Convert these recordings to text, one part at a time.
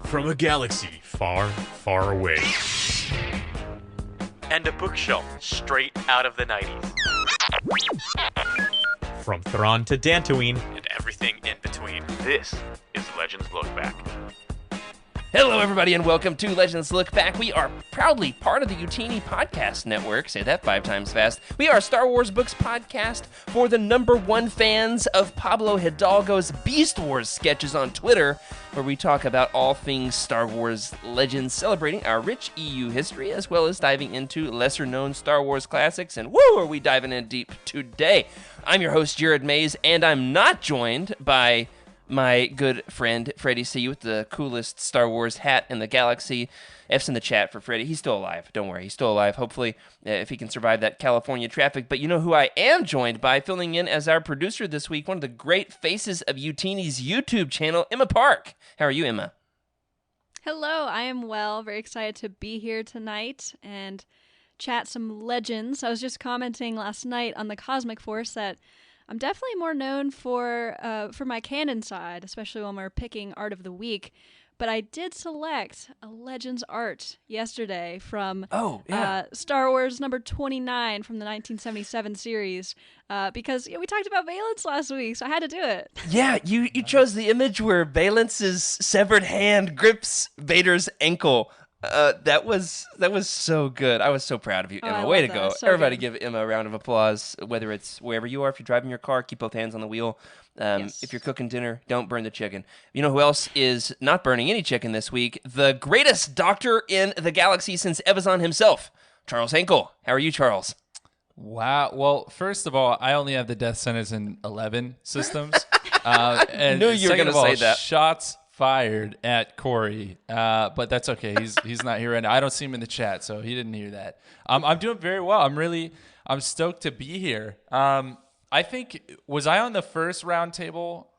from a galaxy far, far away. And a bookshelf straight out of the 90s. From Thrawn to Dantooine And everything in between. This is Legends Look Back. Hello, everybody, and welcome to Legends Look Back. We are proudly part of the Utini Podcast Network. Say that 5 times fast. We are a Star Wars books podcast for the #1 fans of Pablo Hidalgo's Beast Wars sketches on Twitter, where we talk about all things Star Wars Legends, celebrating our rich EU history, as well as diving into lesser-known Star Wars classics. And woo, are we diving in deep today. I'm your host, Jared Mace, and I'm not joined by my good friend, Freddie C., with the coolest Star Wars hat in the galaxy. F's in the chat for Freddie. He's still alive. Don't worry. He's still alive, hopefully, if he can survive that California traffic. But you know who I am joined by, filling in as our producer this week, one of the great faces of Utini's YouTube channel, Emma Park. How are you, Emma? Hello, I am well. Very excited to be here tonight and chat some legends. I was just commenting last night on the Cosmic Force that I'm definitely more known for my canon side, especially when we're picking art of the week. But I did select a Legends art yesterday from Star Wars number 29 from the 1977 series because we talked about Valence last week, so I had to do it. Yeah, you chose the image where Valence's severed hand grips Vader's ankle. That was so good. I was so proud of you, Emma. Way to go. So Everybody good. give Emma a round of applause, whether it's wherever you are. If you're driving your car, keep both hands on the wheel. Yes. If you're cooking dinner, don't burn the chicken. You know who else is not burning any chicken this week? The greatest doctor in the galaxy since Evazan himself, Charles Henkel. How are you, Charles? Wow. Well, first of all, I only have the death sentence in 11 systems. And Knew you were second gonna of all, say that. Shots fired at Corey, but that's okay. He's not here right now. I don't see him in the chat, so he didn't hear that. I'm doing very well. I'm stoked to be here. I think, was I on the first round table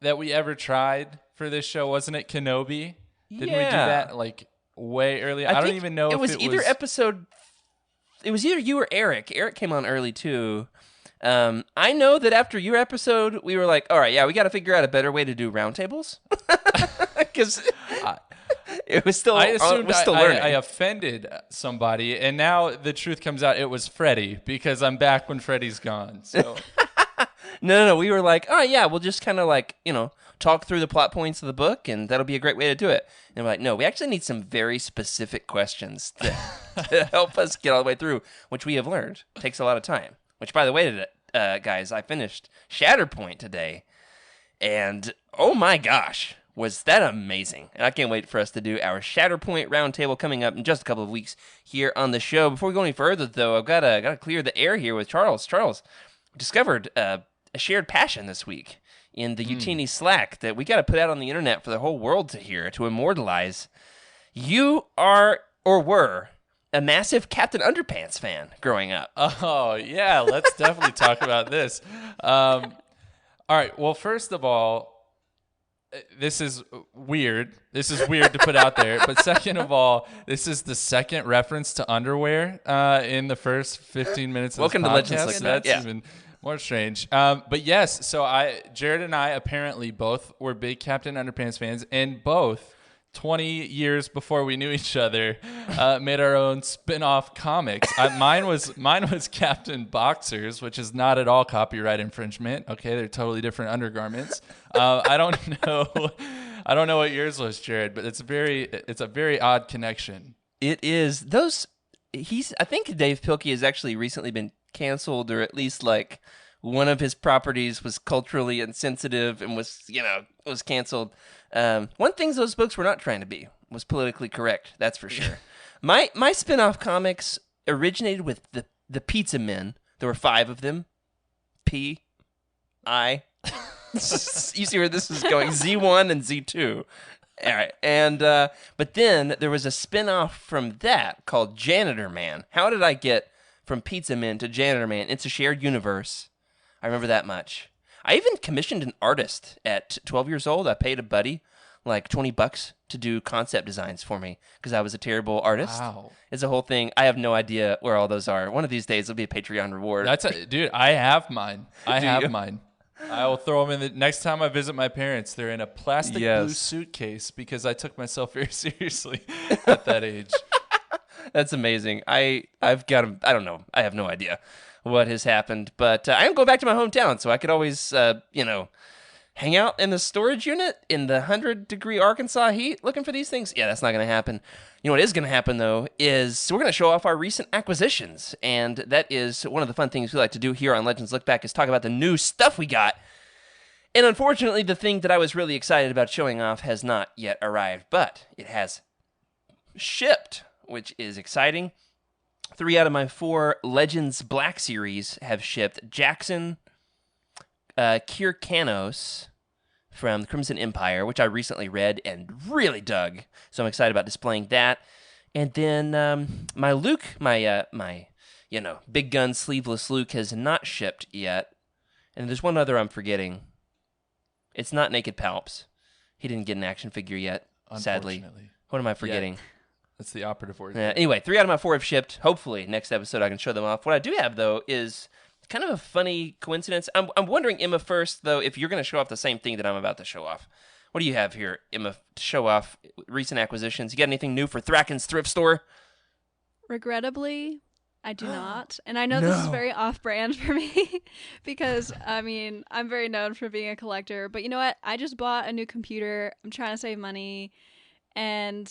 that we ever tried for this show? Wasn't it Kenobi? Didn't we do that like way early? I don't even know if it was either episode. It was either you or Eric. Eric came on early too. I know that after your episode, we were like, all right, yeah, we got to figure out a better way to do roundtables. Because it was still, I assumed learning. I offended somebody, and now the truth comes out it was Freddie, because I'm back when Freddie's gone. So No. We were like, oh, yeah, we'll just kind of like, talk through the plot points of the book, and that'll be a great way to do it. And we're like, no, we actually need some very specific questions to help us get all the way through, which we have learned takes a lot of time. Which, by the way, guys, I finished Shatterpoint today, and oh my gosh, was that amazing. And I can't wait for us to do our Shatterpoint roundtable coming up in just a couple of weeks here on the show. Before we go any further, though, I've got to clear the air here with Charles. Charles discovered a shared passion this week in the Utini Slack that we got to put out on the internet for the whole world to hear, to immortalize. You are, or were, a massive Captain Underpants fan growing up. Oh, yeah, let's definitely talk about this. All right, well, first of all, this is weird. This is weird to put out there. But second of all, this is the second reference to underwear in the first 15 minutes of Welcome this to Legends podcast. Look Back. That's Yeah. even more strange. But yes, so Jared and I apparently both were big Captain Underpants fans, and both 20 years before we knew each other, made our own spin-off comics. Mine was Captain Boxers, which is not at all copyright infringement. Okay, they're totally different undergarments. I don't know what yours was, Jared, but it's a very odd connection. It is. I think Dave Pilkey has actually recently been canceled, or at least like one of his properties was culturally insensitive and was canceled. One thing those books were not trying to be was politically correct. That's for sure. My spin-off comics originated with the Pizza Men. There were 5 of them. P-I. You see where this is going. Z1 and Z2. All right. And but then there was a spin-off from that called Janitor Man. How did I get from Pizza Men to Janitor Man? It's a shared universe. I remember that much. I even commissioned an artist at 12 years old. I paid a buddy like $20 to do concept designs for me because I was a terrible artist. Wow. It's a whole thing. I have no idea where all those are. One of these days, it'll be a Patreon reward. Dude, I have mine. I have mine. I will throw them in the next time I visit my parents. They're in a plastic Yes. blue suitcase because I took myself very seriously at that age. That's amazing. I've got I don't know. I have no idea what has happened, but I am going back to my hometown, so I could always, hang out in the storage unit in the 100-degree Arkansas heat looking for these things. Yeah, that's not going to happen. You know what is going to happen, though, is we're going to show off our recent acquisitions, and that is one of the fun things we like to do here on Legends Look Back is talk about the new stuff we got. And unfortunately, the thing that I was really excited about showing off has not yet arrived, but it has shipped, which is exciting. 3 out of my 4 Legends Black Series have shipped. Jackson, Kyrkanos from the Crimson Empire, which I recently read and really dug, so I'm excited about displaying that. And then my Luke, my big gun sleeveless Luke has not shipped yet. And there's one other I'm forgetting. It's not Naked Palps. He didn't get an action figure yet, sadly. What am I forgetting? Yeah. That's the operative word. Anyway, 3 out of my 4 have shipped. Hopefully, next episode I can show them off. What I do have, though, is kind of a funny coincidence. I'm wondering, Emma, first, though, if you're going to show off the same thing that I'm about to show off. What do you have here, Emma, to show off recent acquisitions? You got anything new for Thracken's thrift store? Regrettably, I do not. And I know this is very off-brand for me because, I'm very known for being a collector. But you know what? I just bought a new computer. I'm trying to save money. And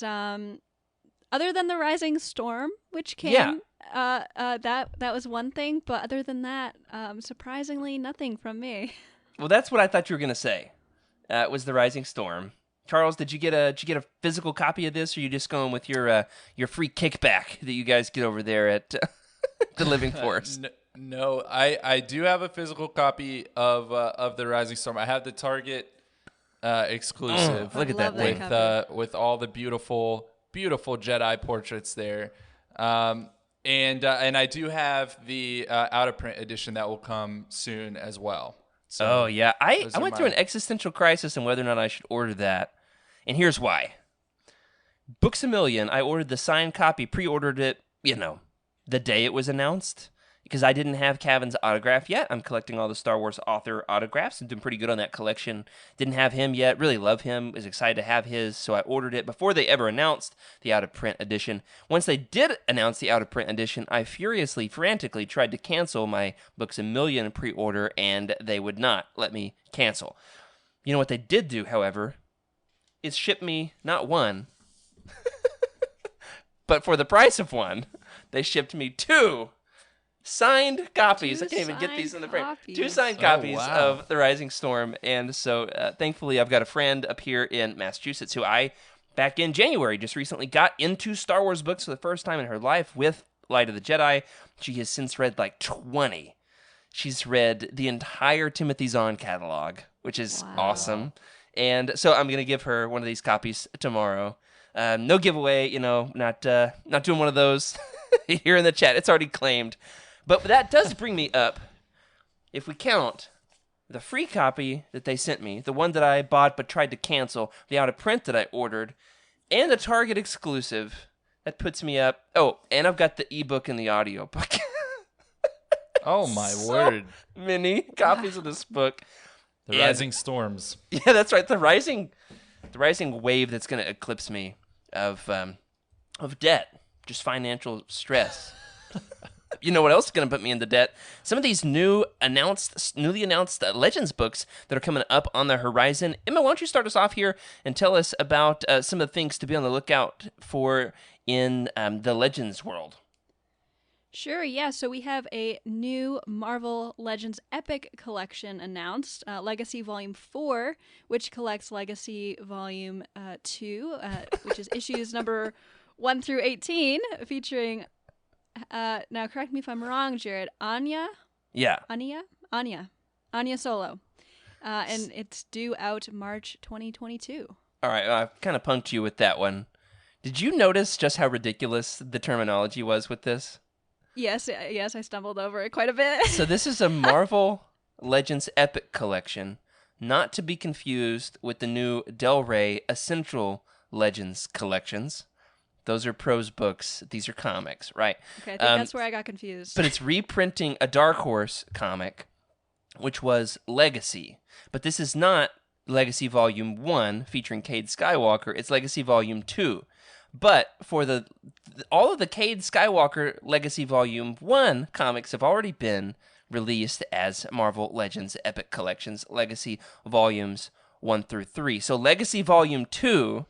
other than the Rising Storm, which came, that was one thing. But other than that, surprisingly, nothing from me. Well, that's what I thought you were going to say. Was the Rising Storm. Charles, did you get a physical copy of this, or are you just going with your free kickback that you guys get over there at the Living Force? No, I do have a physical copy of the Rising Storm. I have the Target exclusive. Look at that thing. With all the beautiful Jedi portraits there. And I do have the out of print edition that will come soon as well. So I went through an existential crisis on whether or not I should order that. And here's why. Books A Million, I ordered the signed copy, pre-ordered it, the day it was announced. Because I didn't have Cavan's autograph yet. I'm collecting all the Star Wars author autographs and doing pretty good on that collection. Didn't have him yet. Really love him. Was excited to have his. So I ordered it before they ever announced the out-of-print edition. Once they did announce the out-of-print edition, I frantically tried to cancel my Books A Million pre-order, and they would not let me cancel. You know what they did do, however, is ship me not one, but for the price of one, they shipped me 2 signed copies. I can't even get these in the frame. 2 signed copies of The Rising Storm. And so, thankfully, I've got a friend up here in Massachusetts who back in January, just recently got into Star Wars books for the first time in her life with Light of the Jedi. She has since read like 20. She's read the entire Timothy Zahn catalog, which is awesome. And so I'm going to give her one of these copies tomorrow. No giveaway, not doing one of those here in the chat. It's already claimed. But that does bring me up, if we count the free copy that they sent me, the one that I bought but tried to cancel, the out-of-print that I ordered, and the Target exclusive, that puts me up. Oh, and I've got the ebook and the audiobook. Oh, my word. Many copies of this book. The Rising Storms. Yeah, that's right. The rising wave that's going to eclipse me of debt, just financial stress. You know what else is going to put me into debt? Some of these newly announced Legends books that are coming up on the horizon. Emma, why don't you start us off here and tell us about some of the things to be on the lookout for in the Legends world? Sure, yeah. So we have a new Marvel Legends Epic Collection announced, Legacy Volume 4, which collects Legacy Volume 2, which is issues number 1 through 18, featuring... now correct me if I'm wrong, Jared. Anya Solo. And it's due out March 2022. All right, I kind of punked you with that one. Did you notice just how ridiculous the terminology was with this? Yes, I stumbled over it quite a bit. So this is a Marvel Legends Epic Collection, not to be confused with the new Del Rey Essential Legends collections. Those are prose books. These are comics, right? Okay, I think that's where I got confused. But it's reprinting a Dark Horse comic which was Legacy. But this is not Legacy Volume 1 featuring Cade Skywalker. It's Legacy Volume 2. But for all of the Cade Skywalker Legacy Volume 1 comics have already been released as Marvel Legends Epic Collections Legacy Volumes 1 through 3. So Legacy Volume 2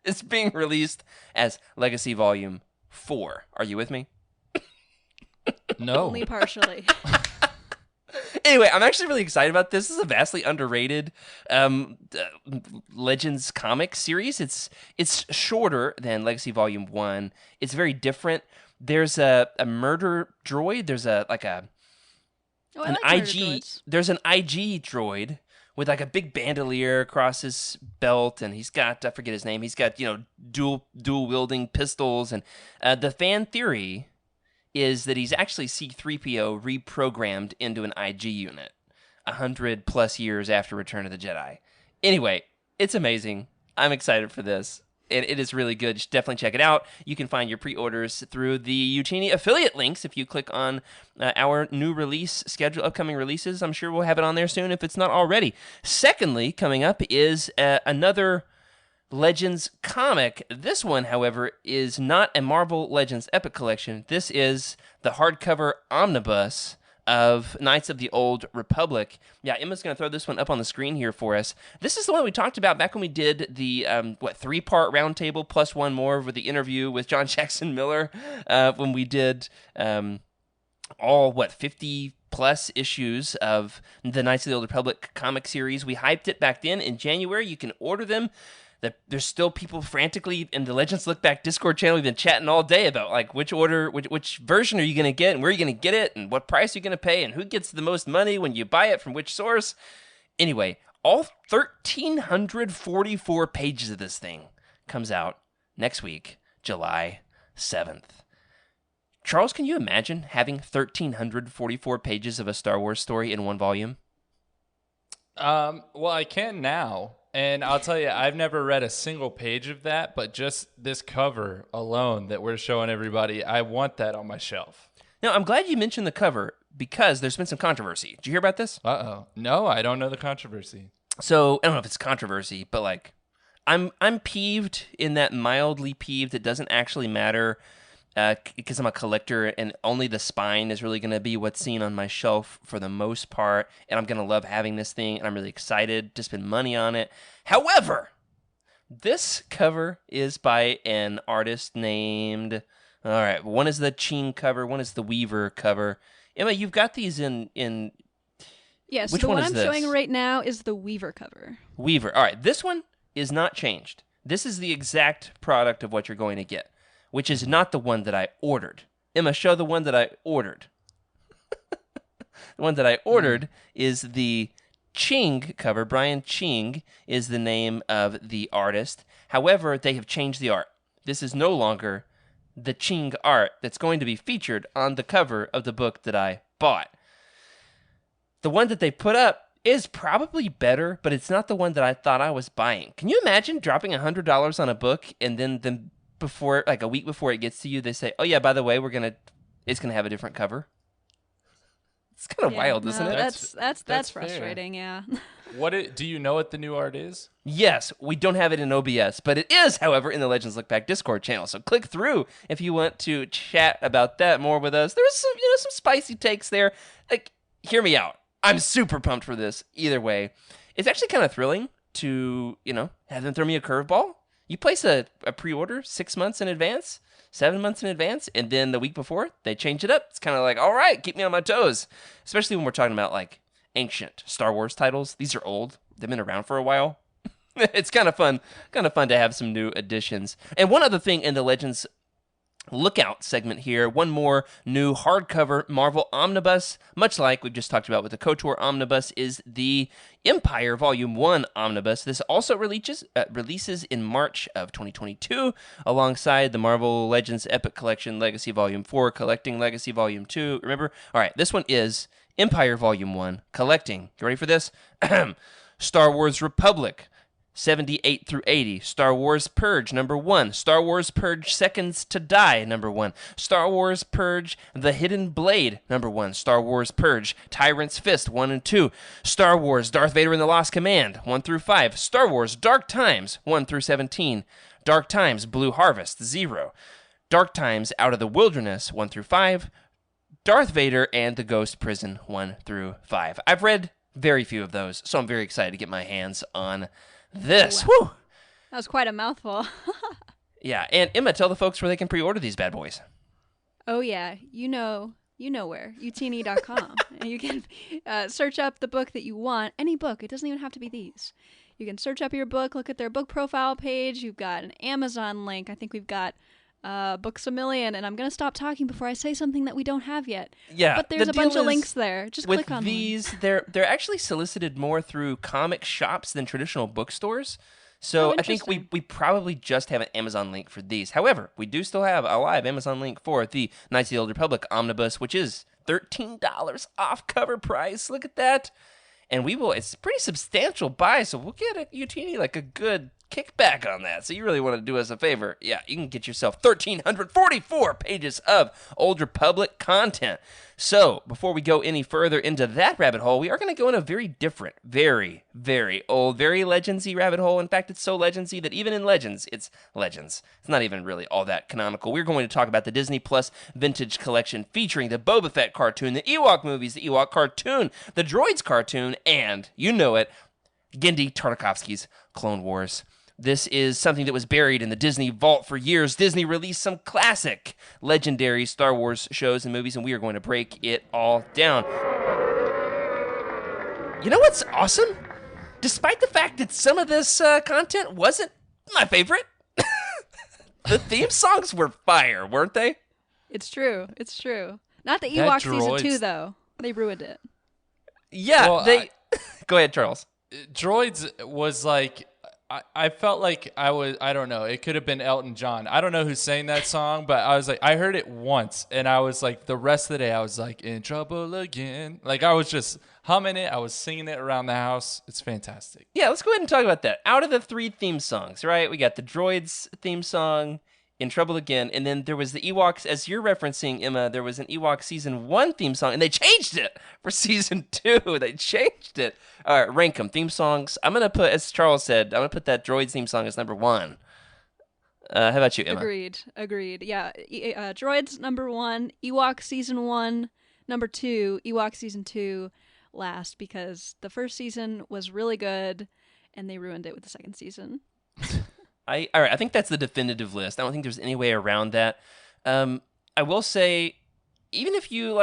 is being released as Legacy Volume 4. Are you with me? No. Only partially. Anyway, I'm actually really excited about this. This is a vastly underrated Legends comic series. It's shorter than Legacy Volume 1. It's very different. There's a murder droid. There's an Murder IG. droids. There's an IG droid with like a big bandolier across his belt, and he's got, I forget his name. He's got, dual wielding pistols, and the fan theory is that he's actually C-3PO reprogrammed into an IG unit 100 plus years after Return of the Jedi. Anyway, it's amazing. I'm excited for this. It is really good. You should definitely check it out. You can find your pre-orders through the Utini affiliate links if you click on our new release schedule, upcoming releases. I'm sure we'll have it on there soon if it's not already. Secondly, coming up is another Legends comic. This one, however, is not a Marvel Legends Epic Collection. This is the hardcover omnibus of Knights of the Old Republic. Yeah, Emma's going to throw this one up on the screen here for us. This is the one we talked about back when we did the, 3-part roundtable plus one more with the interview with John Jackson Miller, when we did 50 plus issues of the Knights of the Old Republic comic series. We hyped it back then in January. You can order them. There's still people frantically in the Legends Look Back Discord channel. We've been chatting all day about like which version are you going to get and where are you going to get it and what price are you going to pay and who gets the most money when you buy it from which source. Anyway, all 1,344 pages of this thing comes out next week, July 7th. Charles, can you imagine having 1,344 pages of a Star Wars story in one volume? Well, I can now. And I'll tell you, I've never read a single page of that, but just this cover alone that we're showing everybody, I want that on my shelf. Now, I'm glad you mentioned the cover because there's been some controversy. Did you hear about this? Uh-oh. No, I don't know the controversy. So, I don't know if it's controversy, but like, I'm peeved in that mildly peeved. It doesn't actually matter because I'm a collector and only the spine is really going to be what's seen on my shelf for the most part. And I'm going to love having this thing and I'm really excited to spend money on it. However, this cover is by an artist named, all right, one is the Ching cover, one is the Weaver cover. Emma, you've got these in Yes, which the one one is I'm this? showing right now is the Weaver cover. Weaver. All right, this one is not changed. This is the exact product of what you're going to get, which is not the one that I ordered. Emma, show the one that I ordered. The one that I ordered is the Ching cover. Brian Ching is the name of the artist. However, they have changed the art. This is no longer the Ching art that's going to be featured on the cover of the book that I bought. The one that they put up is probably better, but it's not the one that I thought I was buying. Can you imagine dropping $100 on a book and then before, like a week before it gets to you, they say, "Oh yeah, by the way, it's gonna have a different cover." It's kind of wild, isn't it? That's fair. frustrating. Yeah. Do you know what the new art is? Yes, we don't have it in OBS, but it is, however, in the Legends Look Back Discord channel. So click through if you want to chat about that more with us. There was some spicy takes there. Like, hear me out. I'm super pumped for this. Either way, it's actually kind of thrilling to have them throw me a curveball. You place a pre-order 6 months in advance, 7 months in advance, and then the week before, they change it up. It's kind of like, all right, keep me on my toes. Especially when we're talking about, like, ancient Star Wars titles. These are old. They've been around for a while. It's kind of fun to have some new additions. And one other thing in the Legends Lookout segment here, one more new hardcover Marvel Omnibus, much like we've just talked about with the KOTOR Omnibus, is the Empire Volume 1 Omnibus. This also releases in March of 2022, alongside the Marvel Legends Epic Collection Legacy Volume 4, Collecting Legacy Volume 2. Remember? All right, this one is Empire Volume 1, Collecting. You ready for this? Star Wars Republic, 78 through 80. Star Wars Purge, number 1. Star Wars Purge Seconds to Die, number 1. Star Wars Purge The Hidden Blade, number 1. Star Wars Purge Tyrant's Fist, 1 and 2. Star Wars Darth Vader and the Lost Command, 1 through 5. Star Wars Dark Times, 1 through 17. Dark Times Blue Harvest, 0. Dark Times Out of the Wilderness, 1 through 5. Darth Vader and the Ghost Prison, 1 through 5. I've read very few of those, so I'm very excited to get my hands on this. Wow. Woo! That was quite a mouthful. Yeah, and Emma, tell the folks where they can pre-order these bad boys. Oh yeah, you know where, utini.com. And you can search up the book that you want, any book. It doesn't even have to be these. You can search up your book, look at their book profile page. You've got an Amazon link. I think we've got Books A Million, and I'm going to stop talking before I say something that we don't have yet. Yeah, but there's the a bunch deal of is, links there. Just with click on these, one. they're actually solicited more through comic shops than traditional bookstores. So Oh, I think interesting. we probably just have an Amazon link for these. However, we do still have a live Amazon link for the Knights of the Old Republic Omnibus, which is $13 off cover price. Look at that. And it's a pretty substantial buy, so we'll get at UTD like a good kickback on that. So you really want to do us a favor. Yeah, you can get yourself 1,344 pages of Old Republic content. So before we go any further into that rabbit hole, we are going to go in a very different, very, very old, very Legendsy rabbit hole. In fact, it's so Legendsy that even in Legends, it's Legends. It's not even really all that canonical. We're going to talk about the Disney Plus Vintage Collection featuring the Boba Fett cartoon, the Ewok movies, the Ewok cartoon, the Droids cartoon, and, you know it, Genndy Tartakovsky's Clone Wars. This is something that was buried in the Disney vault for years. Disney released some classic, legendary Star Wars shows and movies, and we are going to break it all down. You know what's awesome? Despite the fact that some of this content wasn't my favorite, the theme songs were fire, weren't they? It's true. It's true. Not the That Ewok season droids- 2, though. They ruined it. Yeah, Well, Go ahead, Charles. Droids was like, I felt like I don't know, it could have been Elton John. I don't know who sang that song, but I was like, I heard it once, and I was like, the rest of the day, I was like, in trouble again. Like, I was just humming it. I was singing it around the house. It's fantastic. Yeah, let's go ahead and talk about that. Out of the 3 theme songs, right? We got the Droids theme song, In Trouble Again, and then there was the Ewoks, as you're referencing, Emma, there was an Ewok Season 1 theme song, and they changed it for Season 2. They changed it. All right, rank them. Theme songs. I'm going to put, as Charles said, I'm going to put that Droids theme song as number 1. How about you, Emma? Agreed. Yeah, Droids number 1, Ewok season 1 number 2, Ewok season 2 last, because the first season was really good, and they ruined it with the second season. All right, I think that's the definitive list. I don't think there's any way around that. I will say, even if you,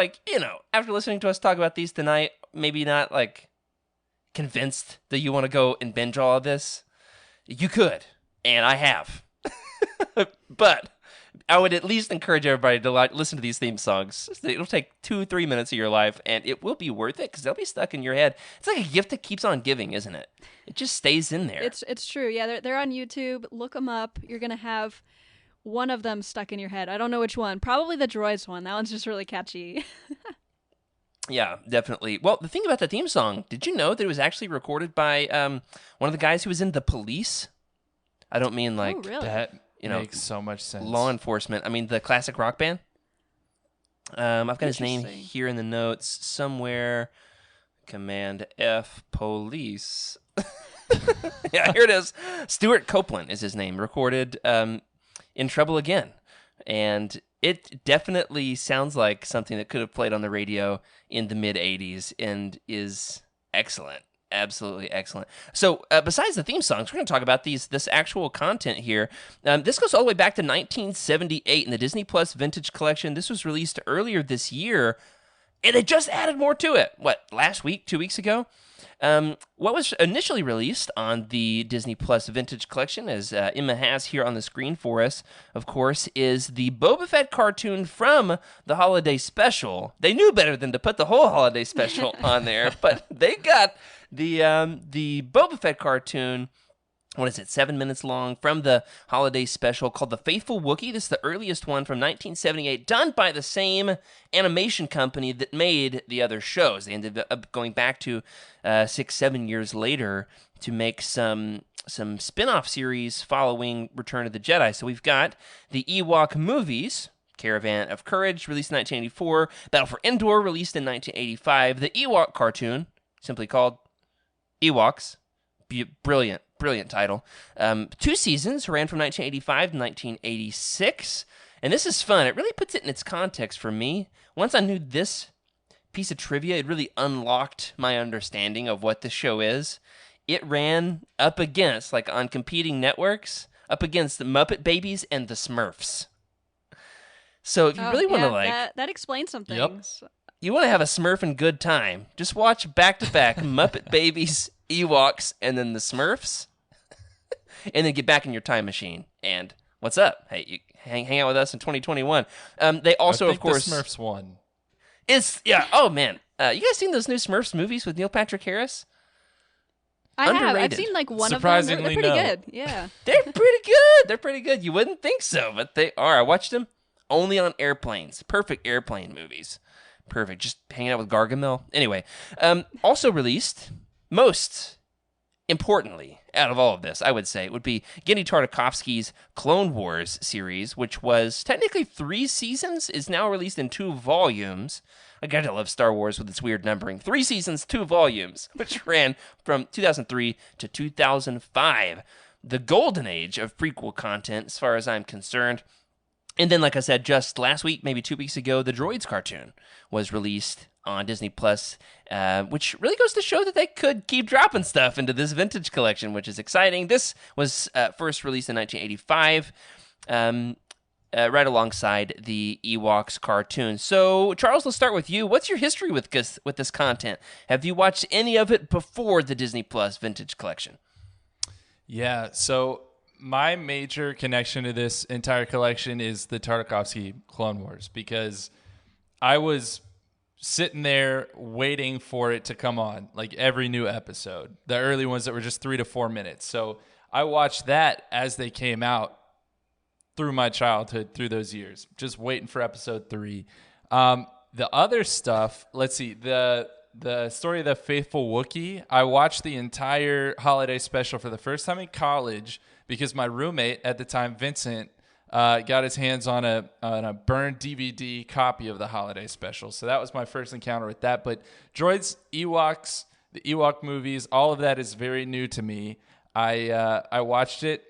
after listening to us talk about these tonight, maybe not, convinced that you want to go and binge all of this, you could, and I have. But I would at least encourage everybody to listen to these theme songs. It'll take 2-3 minutes of your life, and it will be worth it because they'll be stuck in your head. It's like a gift that keeps on giving, isn't it? It just stays in there. It's true. Yeah, they're on YouTube. Look them up. You're gonna have one of them stuck in your head. I don't know which one. Probably the Droids one. That one's just really catchy. Yeah, definitely. Well, the thing about the theme song, did you know that it was actually recorded by one of the guys who was in The Police? I don't mean Oh, really? That you know, makes so much sense. law enforcement. I mean the classic rock band. I've got his name Interesting. here in the notes somewhere. Command F Police. Yeah, here it is. Stuart Copeland is his name. Recorded In Trouble Again. And it definitely sounds like something that could have played on the radio in the mid-'80s and is excellent. Absolutely excellent. So besides the theme songs, we're going to talk about this actual content here. This goes all the way back to 1978 in the Disney Plus Vintage Collection. This was released earlier this year, and they just added more to it. Last week, 2 weeks ago? What was initially released on the Disney Plus Vintage Collection, as Emma has here on the screen for us, of course, is the Boba Fett cartoon from the holiday special. They knew better than to put the whole holiday special on there, but they got the Boba Fett cartoon. What is it, 7 minutes long, from the holiday special called The Faithful Wookiee. This is the earliest one from 1978, done by the same animation company that made the other shows. They ended up going back to 6-7 years later to make some some spin-off series following Return of the Jedi. So we've got the Ewok movies, Caravan of Courage, released in 1984, Battle for Endor, released in 1985, the Ewok cartoon, simply called Ewoks, brilliant title. 2 seasons, ran from 1985 to 1986, and this is fun. It really puts it in its context for me. Once I knew this piece of trivia, it really unlocked my understanding of what the show is. It ran up against, like on competing networks, up against the Muppet Babies and the Smurfs. So if you really want to that explains some Yep. things. You want to have a Smurfing good time, just watch back-to-back Muppet Babies, Ewoks, and then the Smurfs, and then get back in your time machine. And what's up? Hey, you hang out with us in 2021. They also, I think of course, the Smurfs won. Oh man, you guys seen those new Smurfs movies with Neil Patrick Harris? I have. I've Underrated. seen like one of them. Surprisingly, They're pretty no. good. Yeah. They're pretty good. You wouldn't think so, but they are. I watched them only on airplanes. Perfect airplane movies. Perfect. Just hanging out with Gargamel. Anyway, also released, most importantly, out of all of this, I would say, it would be Genndy Tartakovsky's Clone Wars series, which was technically 3 seasons, is now released in 2 volumes. I gotta love Star Wars with its weird numbering. 3 seasons, 2 volumes, which ran from 2003 to 2005. The golden age of prequel content, as far as I'm concerned. And then, like I said, just last week, maybe 2 weeks ago, the Droids cartoon was released on Disney Plus, which really goes to show that they could keep dropping stuff into this vintage collection, which is exciting. This was first released in 1985, right alongside the Ewoks cartoon. So, Charles, let's start with you. What's your history with this content? Have you watched any of it before the Disney Plus vintage collection? Yeah, so my major connection to this entire collection is the Tartakovsky Clone Wars, because I was sitting there waiting for it to come on, like every new episode. The early ones that were just 3 to 4 minutes. So I watched that as they came out through my childhood, through those years, just waiting for episode 3. The other stuff, let's see, the story of the Faithful Wookiee, I watched the entire holiday special for the first time in college because my roommate at the time, Vincent, got his hands on a burned DVD copy of the holiday special. So that was my first encounter with that. But Droids, Ewoks, the Ewok movies, all of that is very new to me. I watched it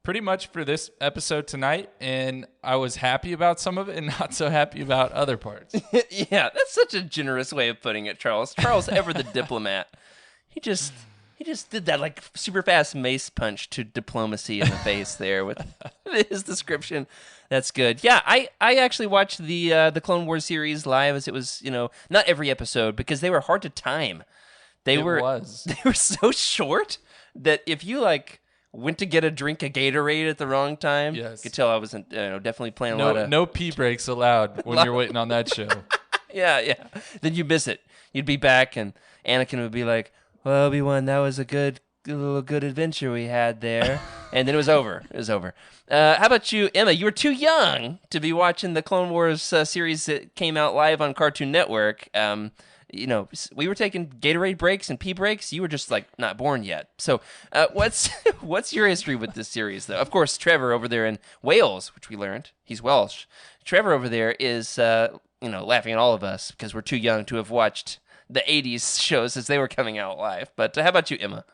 pretty much for this episode tonight, and I was happy about some of it and not so happy about other parts. Yeah, that's such a generous way of putting it, Charles. Charles Ever the diplomat. He just did that like super fast Mace punch to diplomacy in the face there with his description. That's good. Yeah, I actually watched the Clone Wars series live, as it was, not every episode, because they were hard to time. They were so short that if you went to get a drink of Gatorade at the wrong time, you could tell I wasn't definitely playing a lot of no pee breaks allowed when you're waiting on that show. Yeah. Then you miss it. You'd be back, and Anakin would be like, "Well, Obi-Wan, that was a good adventure we had there," and then it was over. How about you, Emma? You were too young to be watching the Clone Wars series that came out live on Cartoon Network. We were taking Gatorade breaks and pee breaks. You were just not born yet. So, what's your history with this series, though? Of course, Trevor over there in Wales, which we learned, he's Welsh. Trevor over there is, laughing at all of us because we're too young to have watched the 80s shows as they were coming out live. But how about you, Emma?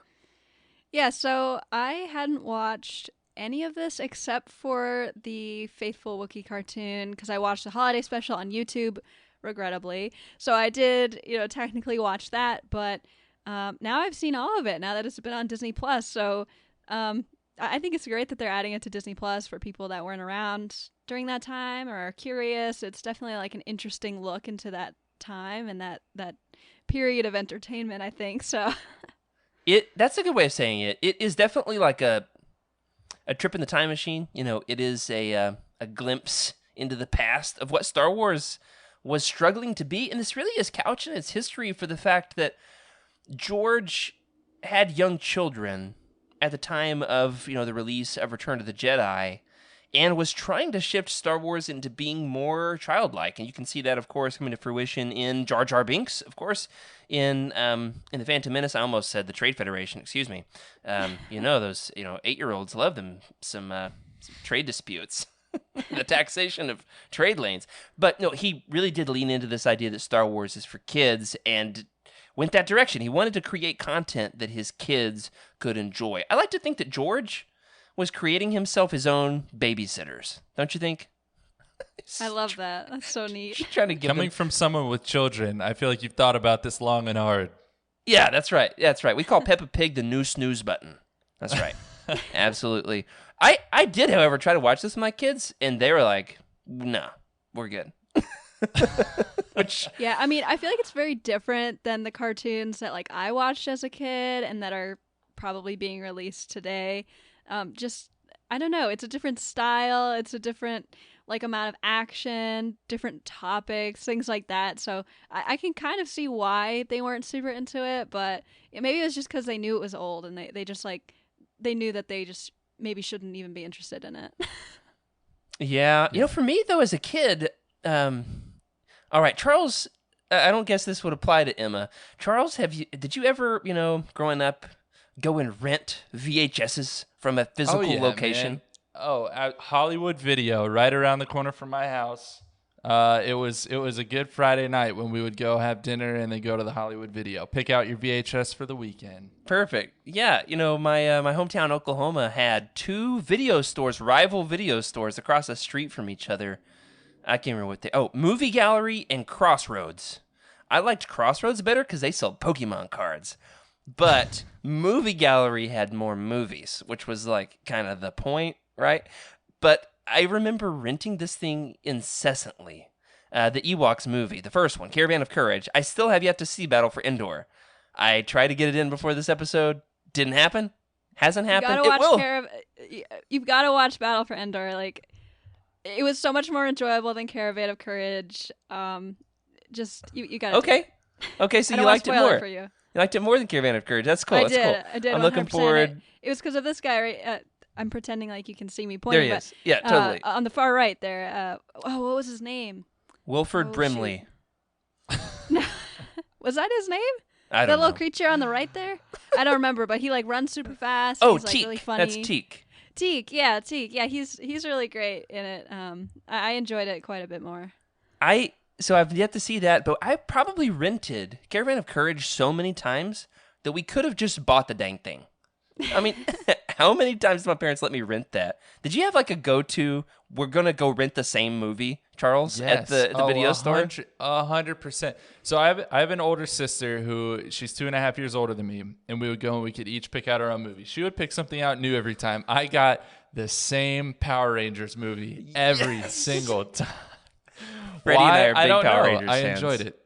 Yeah, so I hadn't watched any of this except for the Faithful Wookiee cartoon because I watched the holiday special on YouTube, regrettably. So I did, technically watch that, but now I've seen all of it now that it's been on Disney Plus. So I think it's great that they're adding it to Disney Plus for people that weren't around during that time or are curious. It's definitely an interesting look into that time and that period of entertainment, I think. So that's a good way of saying it. It is definitely like a trip in the time machine. It is a glimpse into the past of what Star Wars was struggling to be, and this really is couched in its history for the fact that George had young children at the time of the release of Return of the Jedi, and was trying to shift Star Wars into being more childlike. And you can see that, of course, coming to fruition in Jar Jar Binks, of course, in The Phantom Menace. I almost said the Trade Federation, excuse me. Those 8-year-olds love them some trade disputes. The taxation of trade lanes. But no, he really did lean into this idea that Star Wars is for kids and went that direction. He wanted to create content that his kids could enjoy. I like to think that George was creating himself his own babysitters. Don't you think? I love that. That's so neat. Trying to give Coming from someone with children, I feel like you've thought about this long and hard. Yeah, that's right. That's right. We call Peppa Pig the new snooze button. That's right. Absolutely. I did, however, try to watch this with my kids, and they were like, "No, we're good." Yeah, I mean, I feel like it's very different than the cartoons that like I watched as a kid and that are probably being released today. I don't know. It's a different style. It's a different like amount of action, different topics, things like that. So I can kind of see why they weren't super into it, but maybe it was just because they knew it was old and they just like they knew that they just maybe shouldn't even be interested in it. Yeah. For me, though, as a kid, all right, Charles, I don't guess this would apply to Emma. Charles, did you ever, growing up, go and rent VHSs from a physical location? Man. At Hollywood Video, right around the corner from my house. It was a good Friday night when we would go have dinner and then go to the Hollywood Video. Pick out your VHS for the weekend. Perfect. Yeah, my hometown Oklahoma had 2 video stores, rival video stores across the street from each other. I can't remember what Movie Gallery and Crossroads. I liked Crossroads better because they sold Pokemon cards. But Movie Gallery had more movies, which was like kind of the point, right? But I remember renting this thing incessantly. The Ewoks movie, the first one, Caravan of Courage. I still have yet to see Battle for Endor. I tried to get it in before this episode. Didn't happen. Hasn't happened. It will. You've got to watch Battle for Endor. Like, it was so much more enjoyable than Caravan of Courage. You got to. Okay, so you liked it more. For you. You liked it more than Caravan of Courage. That's cool. I did. I'm 100%. looking forward. It was because of this guy, right? I'm pretending like you can see me pointing. There he is. Yeah, totally. On the far right there. What was his name? Wilford Brimley. Was that his name? I don't know. That little creature on the right there? I don't remember, but he like runs super fast. Oh, he's, like, Teak. Really funny. That's Teak. Teak. Yeah, he's really great in it. I enjoyed it quite a bit more. So I've yet to see that, but I probably rented Caravan of Courage so many times that we could have just bought the dang thing. I mean, how many times did my parents let me rent that? Did you have like a go-to, we're going to go rent the same movie, Charles, yes. at the video store? 100%. So I have an older sister who, she's 2.5 years older than me, and we would go and we could each pick out our own movie. She would pick something out new every time. I got the same Power Rangers movie every single time. Freddie and I are big Power Rangers I fans. enjoyed it.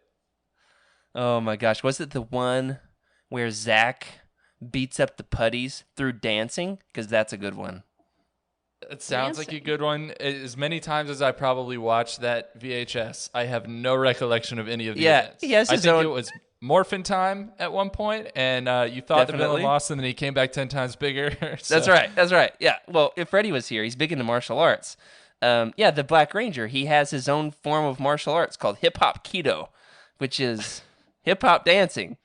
Oh my gosh. Was it the one where Zach beats up the putties through dancing? Because that's a good one. It sounds like a good one. As many times as I probably watched that VHS, I have no recollection of any of the events. He has his I think own... it was Morphin time at one point, and you thought the villain lost, and then he came back 10 times bigger. So. That's right. Yeah. Well, if Freddie was here, he's big into martial arts. The Black Ranger, he has his own form of martial arts called hip-hop keto, which is hip-hop dancing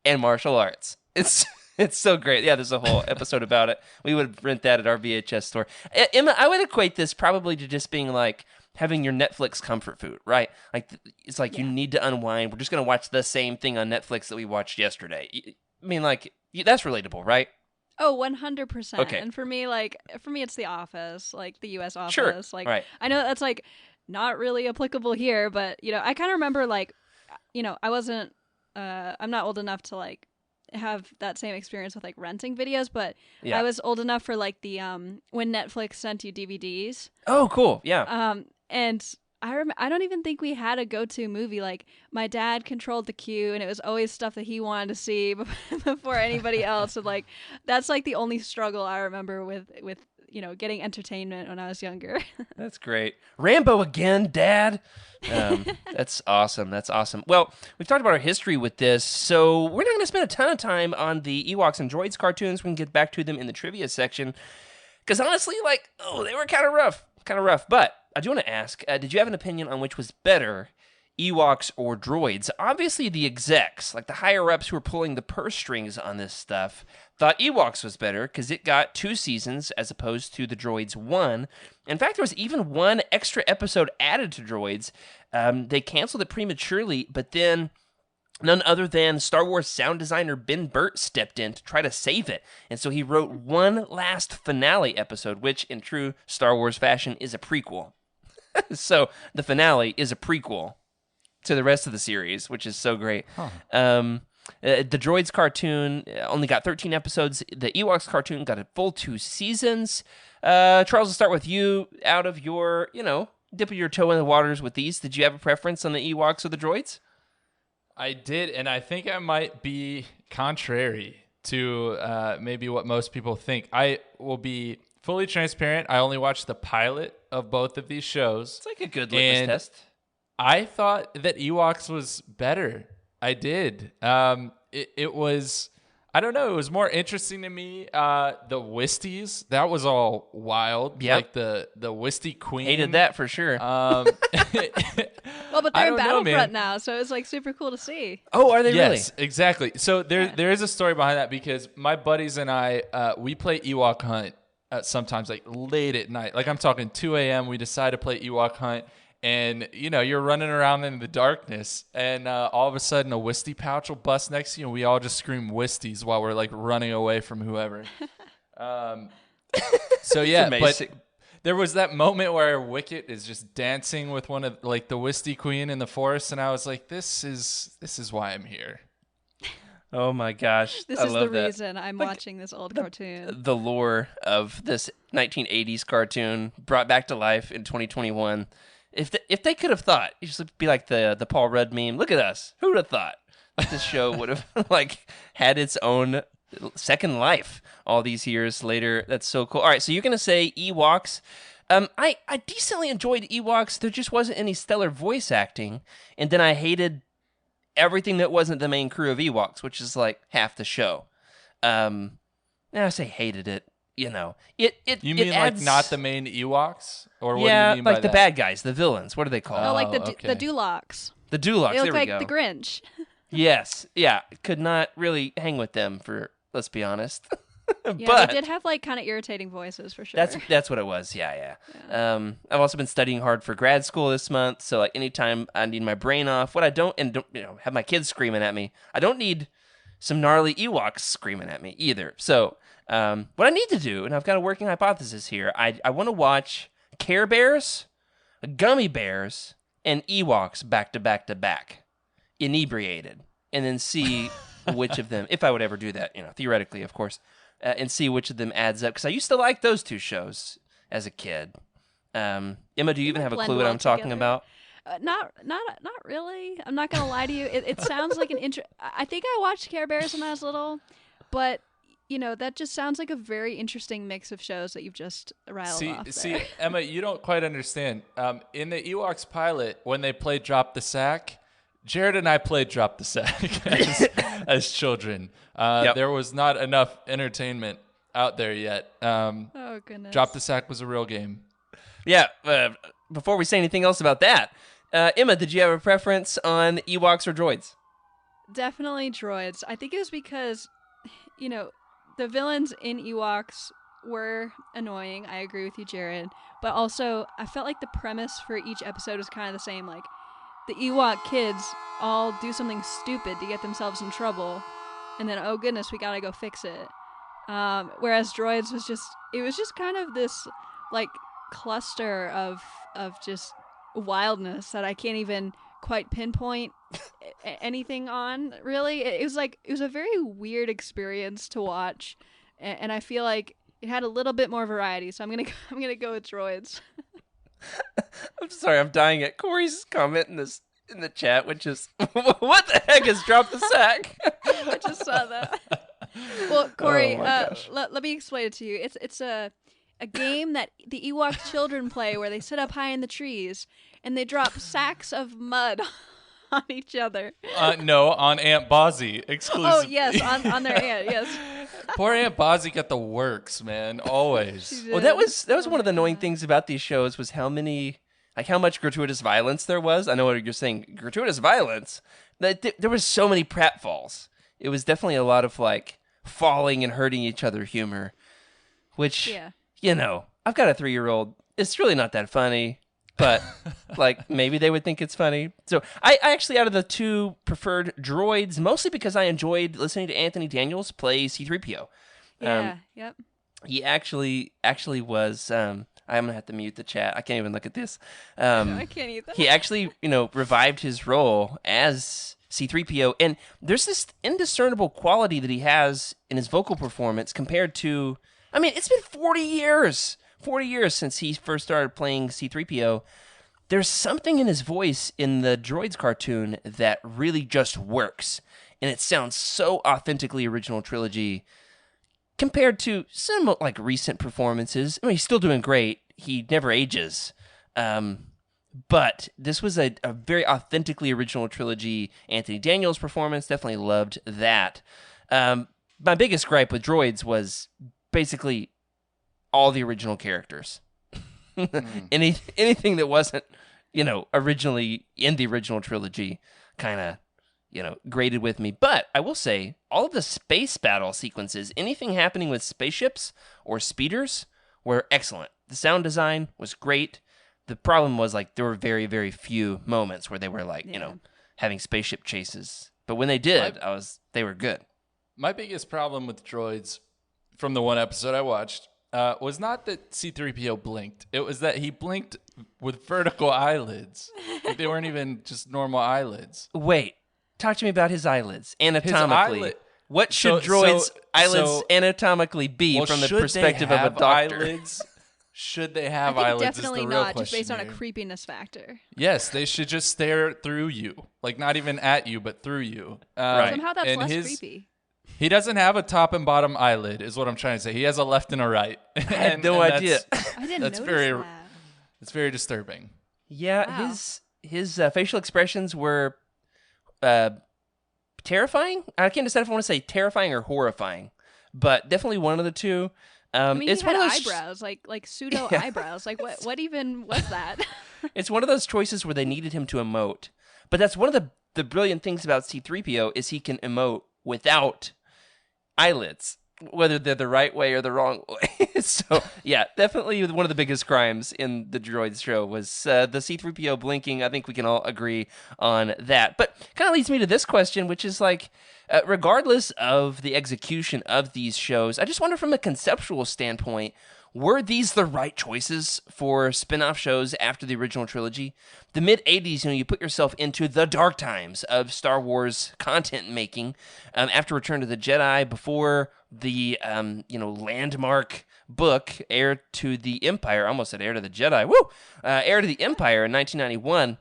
and martial arts. It's so great. Yeah, there's a whole episode about it. We would rent that at our VHS store. Emma, I would equate this probably to just being like having your Netflix comfort food, right? Like it's like you need to unwind. We're just going to watch the same thing on Netflix that we watched yesterday. I mean, like, that's relatable, right? Oh, 100%. Okay. And for me, it's The Office, like the U.S. Office. Sure. Like, right. I know that's like not really applicable here, but I kind of remember I wasn't, I'm not old enough to like have that same experience with like renting videos, but I was old enough for like the when Netflix sent you DVDs. Oh, cool. Yeah. And I don't even think we had a go-to movie. Like my dad controlled the queue, and it was always stuff that he wanted to see before anybody else. And like that's like the only struggle I remember with getting entertainment when I was younger. That's great. Rambo again, Dad. That's awesome. Well, we've talked about our history with this, so we're not going to spend a ton of time on the Ewoks and Droids cartoons. We can get back to them in the trivia section. Because honestly, they were kind of rough. kind of rough. But I do want to ask, did you have an opinion on which was better, Ewoks or droids? Obviously, the execs, like the higher-ups who were pulling the purse strings on this stuff, thought Ewoks was better because it got 2 seasons as opposed to the droids 1. In fact, there was even 1 extra episode added to droids. They canceled it prematurely, but then none other than Star Wars sound designer Ben Burt stepped in to try to save it. And so he wrote one last finale episode, which in true Star Wars fashion is a prequel. So the finale is a prequel to the rest of the series, which is so great. The Droids cartoon only got 13 episodes. The Ewoks cartoon got a full 2 seasons. Charles, we'll start with you. Out of your, dipping your toe in the waters with these, did you have a preference on the Ewoks or the droids? I did, and I think I might be contrary to maybe what most people think. I will be fully transparent. I only watched the pilot of both of these shows. It's like a good litmus test. I thought that Ewoks was better. I did. It was, I don't know, it was more interesting to me. The Wisties, that was all wild. Yep. Like the Wistie Queen. Hated that for sure. Well, but they're in Battlefront now, so it's like super cool to see. Oh, are they really? Yes, exactly. So there is a story behind that because my buddies and I, we play Ewok Hunt sometimes like late at night. Like I'm talking 2 a.m. We decide to play Ewok Hunt. And, you're running around in the darkness, and all of a sudden a Wistie pouch will bust next to you, and we all just scream Wisties while we're, like, running away from whoever. So, yeah, but there was that moment where Wicket is just dancing with one of, like, the Wistie Queen in the forest, and I was like, this is why I'm here. Oh, my gosh. This I is love the that. reason I'm watching this old cartoon. The lore of this 1980s cartoon brought back to life in 2021. If they could have thought, you just be like the Paul Rudd meme. Look at us. Who would have thought that this show would have had its own second life all these years later? That's so cool. All right, so you're gonna say Ewoks. I decently enjoyed Ewoks. There just wasn't any stellar voice acting, and then I hated everything that wasn't the main crew of Ewoks, which is like half the show. Now I say hated it. You mean like adds, not the main Ewoks? Or what do yeah, you mean by like the that? bad guys, the villains. What are they called? Oh, like the okay. Dulocs. The Dulocs. They There look we like go. the Grinch. Yes, yeah. Could not really hang with them for. Let's be honest. Yeah, but they did have like kind of irritating voices for sure. that's what it was. Yeah. I've also been studying hard for grad school this month, so like anytime I need my brain off, what I don't have my kids screaming at me. I don't need some gnarly Ewoks screaming at me either. So. What I need to do, and I've got a working hypothesis here, I want to watch Care Bears, Gummy Bears, and Ewoks back to back to back, inebriated, and then see which of them, if I would ever do that, theoretically, of course, and see which of them adds up. Because I used to like those 2 shows as a kid. Emma, do you even have a clue what I'm talking about? Not really. I'm not gonna lie to you. It sounds like an I think I watched Care Bears when I was little, but. That just sounds like a very interesting mix of shows that you've just rattled off there. See, Emma, you don't quite understand. In the Ewoks pilot, when they played Drop the Sack, Jared and I played Drop the Sack as children. Yep. There was not enough entertainment out there yet. Oh, goodness. Drop the Sack was a real game. Yeah, before we say anything else about that, Emma, did you have a preference on Ewoks or droids? Definitely droids. I think it was because, the villains in Ewoks were annoying. I agree with you, Jared. But also, I felt like the premise for each episode was kind of the same. Like, the Ewok kids all do something stupid to get themselves in trouble. And then, oh goodness, we gotta go fix it. Whereas droids was just kind of this, like, cluster of just wildness that I can't even quite pinpoint anything on, really. It was a very weird experience to watch, and I feel like it had a little bit more variety, so I'm gonna go with droids. I'm sorry, I'm dying at Corey's comment in the chat, which is, what the heck is Drop the Sack? I just saw that. Well, Corey, let me explain it to you. It's a game that the Ewok children play where they sit up high in the trees and they drop sacks of mud on each other. No, on Aunt Bozzy exclusively. Oh, yes, on their aunt, yes. Poor Aunt Bozzy got the works, man. Always. Well, that was one of the annoying things about these shows was how much gratuitous violence there was. I know what you're saying, gratuitous violence. There was so many pratfalls. It was definitely a lot of like falling and hurting each other humor, which I've got a 3-year-old. It's really not that funny, but like maybe they would think it's funny. So I actually, out of the two, preferred droids, mostly because I enjoyed listening to Anthony Daniels play C-3PO. Yep. He actually was. I'm gonna have to mute the chat. I can't even look at this. I can't either. He actually, revived his role as C-3PO, and there's this indiscernible quality that he has in his vocal performance compared to. I mean, it's been 40 years. 40 years since he first started playing C-3PO. There's something in his voice in the Droids cartoon that really just works, and it sounds so authentically original trilogy compared to some like recent performances. I mean, he's still doing great. He never ages. But this was a very authentically original trilogy Anthony Daniels performance. Definitely loved that. My biggest gripe with Droids was basically all the original characters. Anything that wasn't, originally in the original trilogy kind of, grated with me. But I will say, all of the space battle sequences, anything happening with spaceships or speeders, were excellent. The sound design was great. The problem was, like, there were very, very few moments where they were, like, having spaceship chases. But when they did, they were good. My biggest problem with droids from the one episode I watched was not that C-3PO blinked. It was that he blinked with vertical eyelids. Like they weren't even just normal eyelids. Wait, talk to me about his eyelids anatomically. What should droids' eyelids anatomically be from the perspective of a doctor? Eyelids? Should they have I think eyelids? Definitely is the real not, just based on a here. creepiness factor. Yes, they should just stare through you, like not even at you, but through you. Right. Somehow that's and less creepy. He doesn't have a top and bottom eyelid, is what I'm trying to say. He has a left and a right. I had no idea. I didn't that's notice very, that. It's very disturbing. Yeah, Wow. his facial expressions were terrifying. I can't decide if I want to say terrifying or horrifying, but definitely one of the two. I mean, it's he had one of those eyebrows, like pseudo eyebrows. Like what even was that? It's one of those choices where they needed him to emote. But that's one of the brilliant things about C-3PO is he can emote without eyelids, whether they're the right way or the wrong way. So, yeah, definitely one of the biggest crimes in the Droids show was the C-3PO blinking. I think we can all agree on that. But kind of leads me to this question, which is like, regardless of the execution of these shows, I just wonder from a conceptual standpoint, were these the right choices for spin-off shows after the original trilogy? The mid-'80s, you put yourself into the dark times of Star Wars content making after Return to the Jedi, before the, landmark book, Heir to the Empire, I almost said Heir to the Jedi, Heir to the Empire in 1991.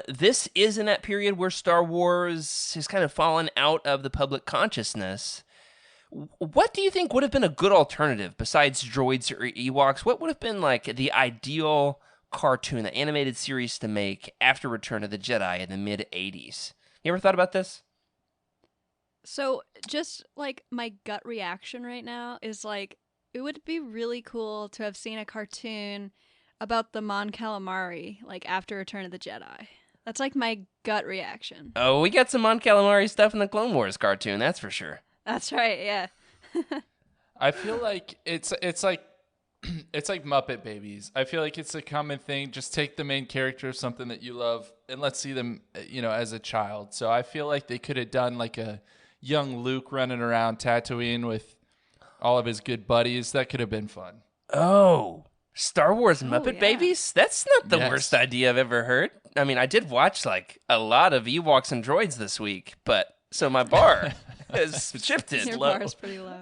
This is in that period where Star Wars has kind of fallen out of the public consciousness. What do you think would have been a good alternative besides droids or Ewoks? What would have been like the ideal cartoon, the animated series to make after Return of the Jedi in the mid-'80s? You ever thought about this? So just like my gut reaction right now is like, it would be really cool to have seen a cartoon about the Mon Calamari, like after Return of the Jedi. That's like my gut reaction. Oh, we got some Mon Calamari stuff in the Clone Wars cartoon, that's for sure. That's right, yeah. I feel like it's like it's like Muppet Babies. I feel like it's a common thing. Just take the main character of something that you love and let's see them, as a child. So I feel like they could have done like a young Luke running around Tatooine with all of his good buddies. That could have been fun. Oh, Star Wars Muppet yeah. Babies? That's not the worst idea I've ever heard. I mean, I did watch like a lot of Ewoks and droids this week, but so my bar has shifted Your low. bar is pretty low.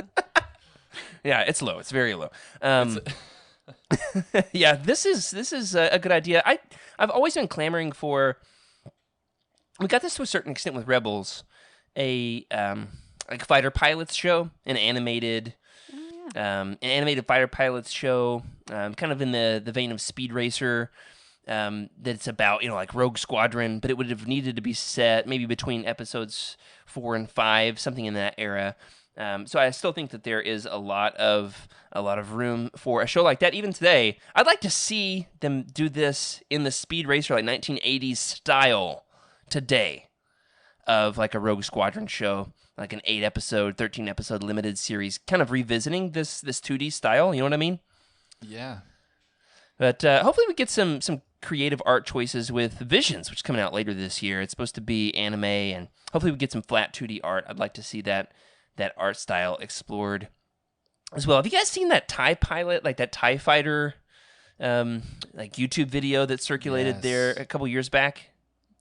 Yeah, it's low. It's very low. Yeah, this is a good idea. I've always been clamoring for. We got this to a certain extent with Rebels, a like fighter pilots show, an animated fighter pilots show, kind of in the vein of Speed Racer. That's about like Rogue Squadron, but it would have needed to be set maybe between episodes 4 and 5, something in that era. So I still think that there is a lot of room for a show like that. Even today, I'd like to see them do this in the Speed Racer, like 1980s style today, of like a Rogue Squadron show, like an 8-episode, 13-episode limited series, kind of revisiting this 2D style. You know what I mean? Yeah. But hopefully we get some creative art choices with Visions, which is coming out later this year. It's supposed to be anime, and hopefully we get some flat 2D art. I'd like to see that art style explored as well. Have you guys seen that TIE pilot, like that TIE fighter like YouTube video that circulated there a couple years back?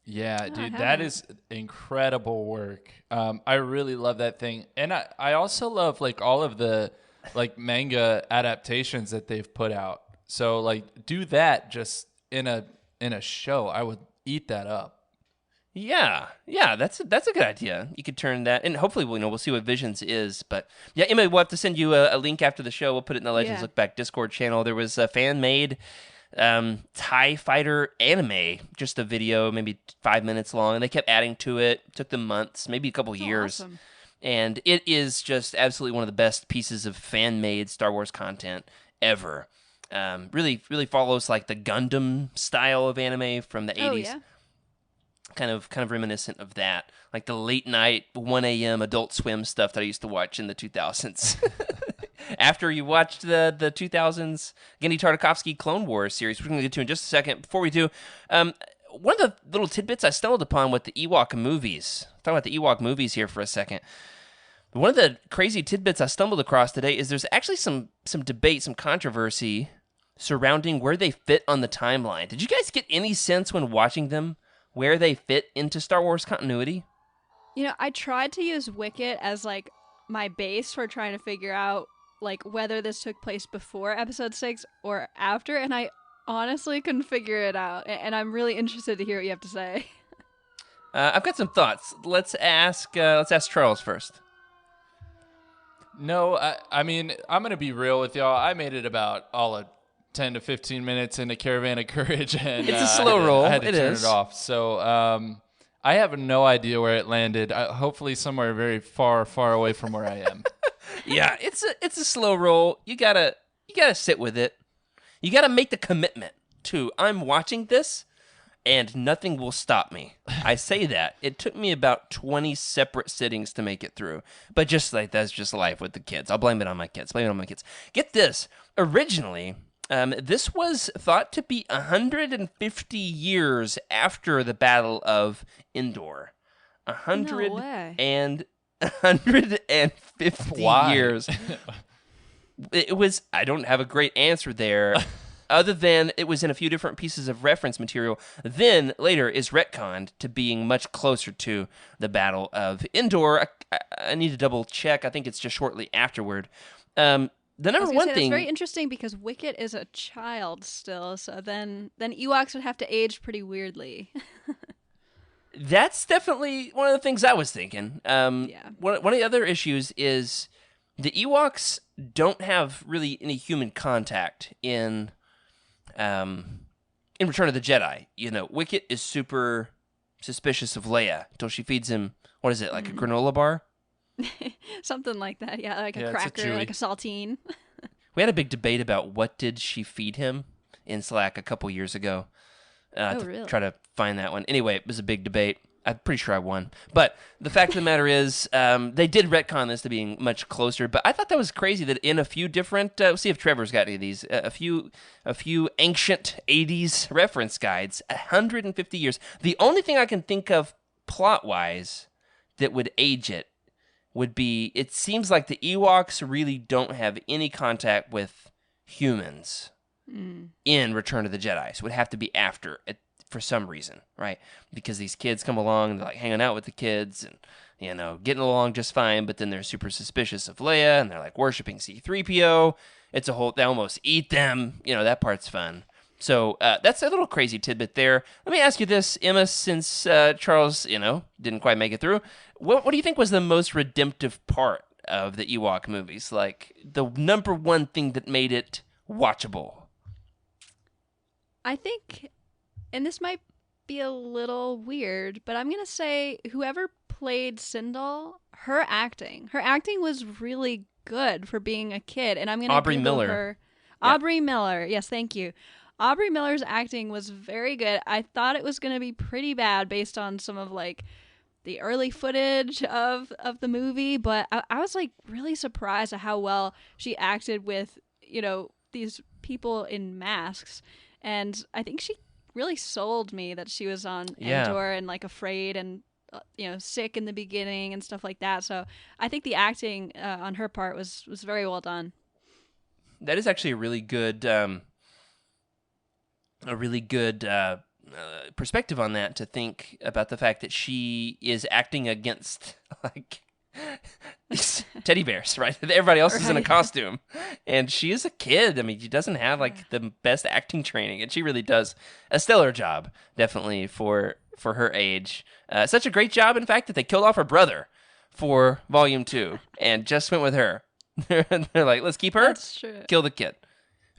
Yeah, dude, that is incredible work. I really love that thing. And I also love like all of the like manga adaptations that they've put out. So like do that just in a show. I would eat that up. Yeah, that's a good idea. You could turn that, and hopefully we'll see what Visions is. But yeah, Emma, we'll have to send you a link after the show. We'll put it in the Legends Look Back Discord channel. There was a fan-made TIE fighter anime, just a video, maybe 5 minutes long, and they kept adding to it. It took them months, maybe a couple years. Awesome. And it is just absolutely one of the best pieces of fan-made Star Wars content ever. Really follows like the Gundam style of anime from the 80s. Oh, yeah? Kind of reminiscent of that, like the late night 1 a.m. Adult Swim stuff that I used to watch in the 2000s. After you watched the 2000s Genndy Tartakovsky Clone Wars series, which we're going to get to in just a second. Before we do, one of the little tidbits I stumbled upon with the Ewok movies. Talking about the Ewok movies here for a second. One of the crazy tidbits I stumbled across today is there's actually some debate, some controversy surrounding where they fit on the timeline. Did you guys get any sense when watching them where they fit into Star Wars continuity? You know, I tried to use Wicket as like my base for trying to figure out like whether this took place before episode 6 or after, and I honestly couldn't figure it out. And I'm really interested to hear what you have to say. I've got some thoughts. Let's ask Charles first. No, I mean, I'm going to be real with y'all. I made it about all of 10 to 15 minutes into Caravan of Courage, and it's a slow roll. I had to turn is. it off. So I have no idea where it landed. Hopefully somewhere very far, far away from where I am. Yeah, it's a slow roll. You gotta sit with it. You gotta make the commitment to I'm watching this, and nothing will stop me. I say that. It took me about 20 separate sittings to make it through. But just like that's just life with the kids. I'll blame it on my kids. Get this. Originally, this was thought to be 150 years after the Battle of Endor. No way. 150 Why? years. It was. I don't have a great answer there. Other than it was in a few different pieces of reference material, then later is retconned to being much closer to the Battle of Endor. I need to double check. I think it's just shortly afterward. The number one thing. That's very interesting because Wicket is a child still, so then Ewoks would have to age pretty weirdly. That's definitely one of the things I was thinking. Yeah. One of the other issues is the Ewoks don't have really any human contact in Return of the Jedi. You know, Wicket is super suspicious of Leia until she feeds him, what is it, like a granola bar? Something like that, yeah, like Yeah, a it's a cracker, Chewy. like a saltine. We had a big debate about what did she feed him in Slack a couple years ago. To really? try to find that one. Anyway, it was a big debate. I'm pretty sure I won. But the fact of the matter is, they did retcon this to being much closer. But I thought that was crazy that in a few different, we'll see if Trevor's got any of these, a few ancient 80s reference guides, 150 years. The only thing I can think of plot-wise that would age it would be, it seems like the Ewoks really don't have any contact with humans in Return of the Jedi. So it would have to be after it, for some reason, right? Because these kids come along and they're like hanging out with the kids and, you know, getting along just fine, but then they're super suspicious of Leia and they're like worshiping C-3PO. It's a whole, they almost eat them. You know, that part's fun. So that's a little crazy tidbit there. Let me ask you this, Emma, since Charles, you know, didn't quite make it through. What do you think was the most redemptive part of the Ewok movies? Like the number one thing that made it watchable? I think, and this might be a little weird, but I'm going to say whoever played Sindel, her acting was really good for being a kid. And I'm going to Aubrey Google Miller. her. Yeah. Aubrey Miller. Yes, thank you. Aubrey Miller's acting was very good. I thought it was going to be pretty bad based on some of like the early footage of the movie, but I was like really surprised at how well she acted with, these people in masks. And I think she really sold me that she was on Endor and like afraid and sick in the beginning and stuff like that. So I think the acting on her part was very well done. That is actually a really good perspective on that, to think about the fact that she is acting against like these teddy bears, right? Everybody else is in a costume, and she is a kid. I mean, she doesn't have like the best acting training, and she really does a stellar job, definitely for her age. Such a great job, in fact, that they killed off her brother for Volume 2 and just went with her. They're like, let's keep her. That's true. Kill the kid,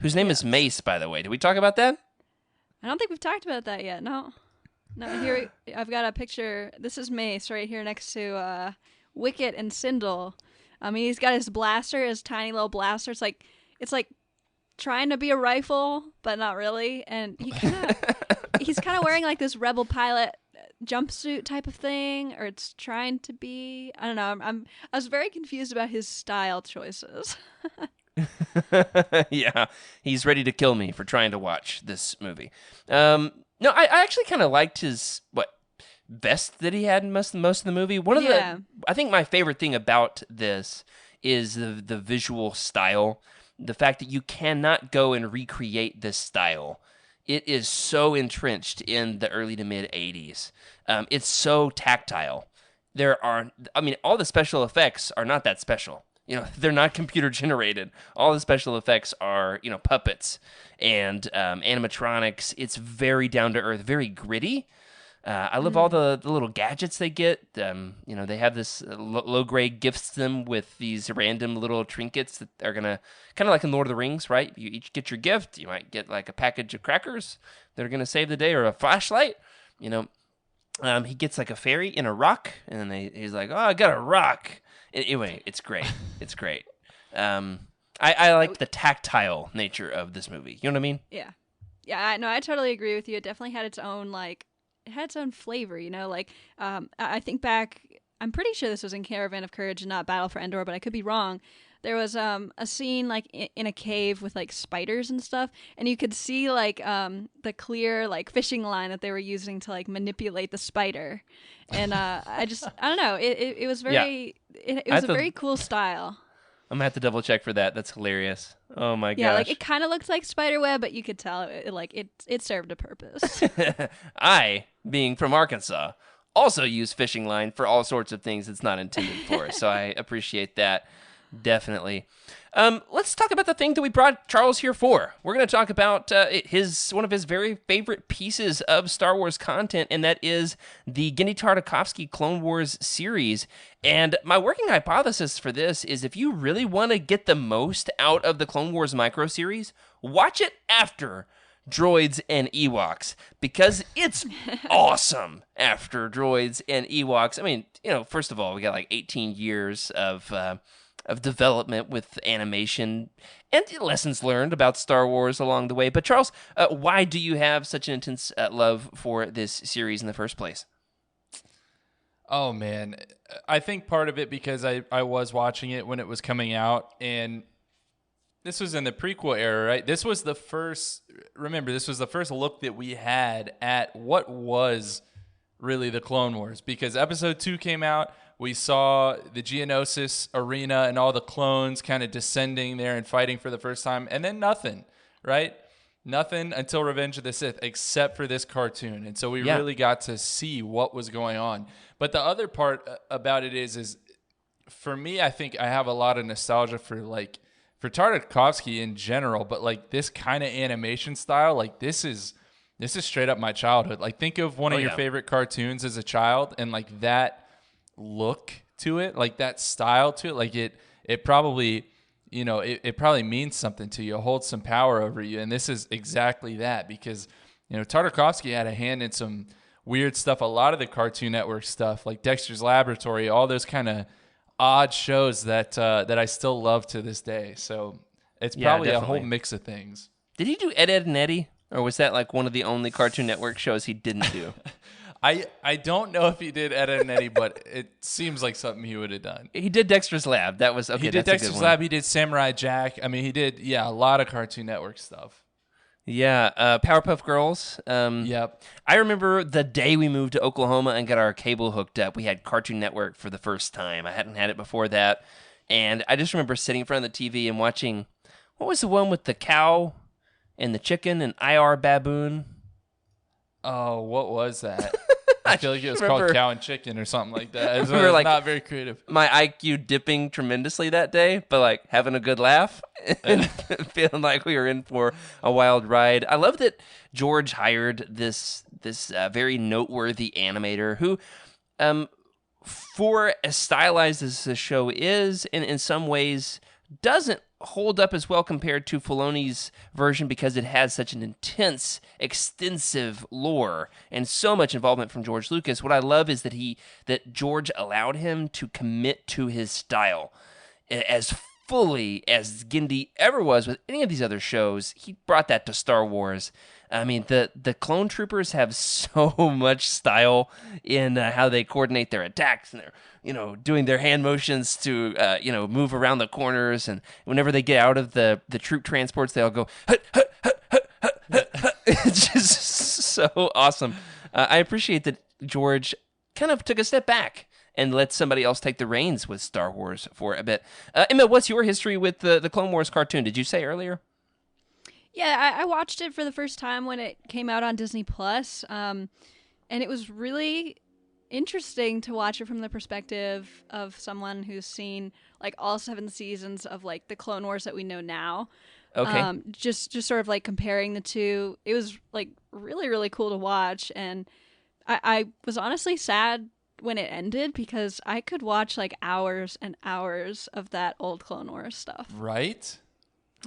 whose name is Mace, by the way. Did we talk about that? I don't think we've talked about that yet. No. Here I've got a picture. This is Mace right here next to Wicket and Sindel. I mean, he's got his blaster, his tiny little blaster. It's like trying to be a rifle, but not really. And he's kind of wearing like this rebel pilot jumpsuit type of thing, or it's trying to be. I don't know. I was very confused about his style choices. Yeah, he's ready to kill me for trying to watch this movie. No, I actually kind of liked his vest that he had in most of the movie. I think my favorite thing about this is the visual style, the fact that you cannot go and recreate this style. It is so entrenched in the early to mid 80s. It's so tactile. All the special effects are not that special. They're not computer generated. All the special effects are, puppets and animatronics. It's very down to earth, very gritty. I love all the little gadgets they get. They have this low grade gifts them with these random little trinkets that are gonna kind of like in Lord of the Rings, right? You each get your gift. You might get like a package of crackers that are gonna save the day, or a flashlight. He gets like a fairy in a rock, and then he's like, "Oh, I got a rock." Anyway, it's great. It's great. I like the tactile nature of this movie. You know what I mean? Yeah. Yeah, I totally agree with you. It definitely had its own, flavor, I think back, I'm pretty sure this was in Caravan of Courage and not Battle for Endor, but I could be wrong. There was a scene like in a cave with like spiders and stuff, and you could see like the clear like fishing line that they were using to like manipulate the spider, and I don't know, it was very it was a very cool style. I'm gonna have to double check for that. That's hilarious. Oh my gosh. Yeah, like it kind of looks like spider web, but you could tell it served a purpose. I, being from Arkansas, also use fishing line for all sorts of things it's not intended for. So I appreciate that. Definitely. Let's talk about the thing that we brought Charles here for. We're going to talk about one of his very favorite pieces of Star Wars content, and that is the Genndy Tartakovsky Clone Wars series. And my working hypothesis for this is, if you really want to get the most out of the Clone Wars micro series, watch it after Droids and Ewoks, because it's awesome after Droids and Ewoks. I mean, first of all, we got like 18 years of development with animation and lessons learned about Star Wars along the way. But Charles, why do you have such an intense love for this series in the first place? Oh, man. I think part of it because I was watching it when it was coming out, and this was in the prequel era, right? This was the first look that we had at what was really the Clone Wars, because Episode 2 came out. We saw the Geonosis arena and all the clones kind of descending there and fighting for the first time. And then nothing, right? Nothing until Revenge of the Sith, except for this cartoon. And so we really got to see what was going on. But the other part about it is for me, I think I have a lot of nostalgia for Tartakovsky in general, but like this kind of animation style, like this is straight up my childhood. Like, think of one of your favorite cartoons as a child, and like that look to it, like that style to it, like it probably, it probably means something to you, holds some power over you. And this is exactly that, because Tartakovsky had a hand in some weird stuff. A lot of the Cartoon Network stuff, like Dexter's Laboratory, all those kind of odd shows that I still love to this day. So it's probably a whole mix of things. Did he do Ed, Edd and Eddy? Or was that like one of the only Cartoon Network shows he didn't do? I don't know if he did Ed, Edd and Eddy, but it seems like something he would have done. He did Dexter's Lab. That was okay. He did Dexter's Lab. He did Samurai Jack. I mean, he did a lot of Cartoon Network stuff. Yeah, Powerpuff Girls. Yep. I remember the day we moved to Oklahoma and got our cable hooked up. We had Cartoon Network for the first time. I hadn't had it before that, and I just remember sitting in front of the TV and watching. What was the one with the cow and the chicken and IR Baboon? Oh, what was that? I feel like it was called Cow and Chicken or something like that. It was like, not very creative. My IQ dipping tremendously that day, but like having a good laugh and feeling like we were in for a wild ride. I love that George hired this very noteworthy animator who, for as stylized as the show is, and in some ways doesn't hold up as well compared to Filoni's version because it has such an intense, extensive lore and so much involvement from George Lucas. What I love is that George allowed him to commit to his style as fully as Genndy ever was with any of these other shows. He brought that to Star Wars. I mean, the clone troopers have so much style in how they coordinate their attacks, and they're, doing their hand motions to, move around the corners. And whenever they get out of the troop transports, they all go, hut, hut, hut, hut, hut, hut, hut. It's just so awesome. I appreciate that George kind of took a step back and let somebody else take the reins with Star Wars for a bit. Emma, what's your history with the Clone Wars cartoon? Did you say earlier? Yeah, I watched it for the first time when it came out on Disney Plus, and it was really interesting to watch it from the perspective of someone who's seen like all 7 seasons of like the Clone Wars that we know now. Okay. Just sort of like comparing the two. It was like really, really cool to watch, and I was honestly sad when it ended because I could watch like hours and hours of that old Clone Wars stuff. Right?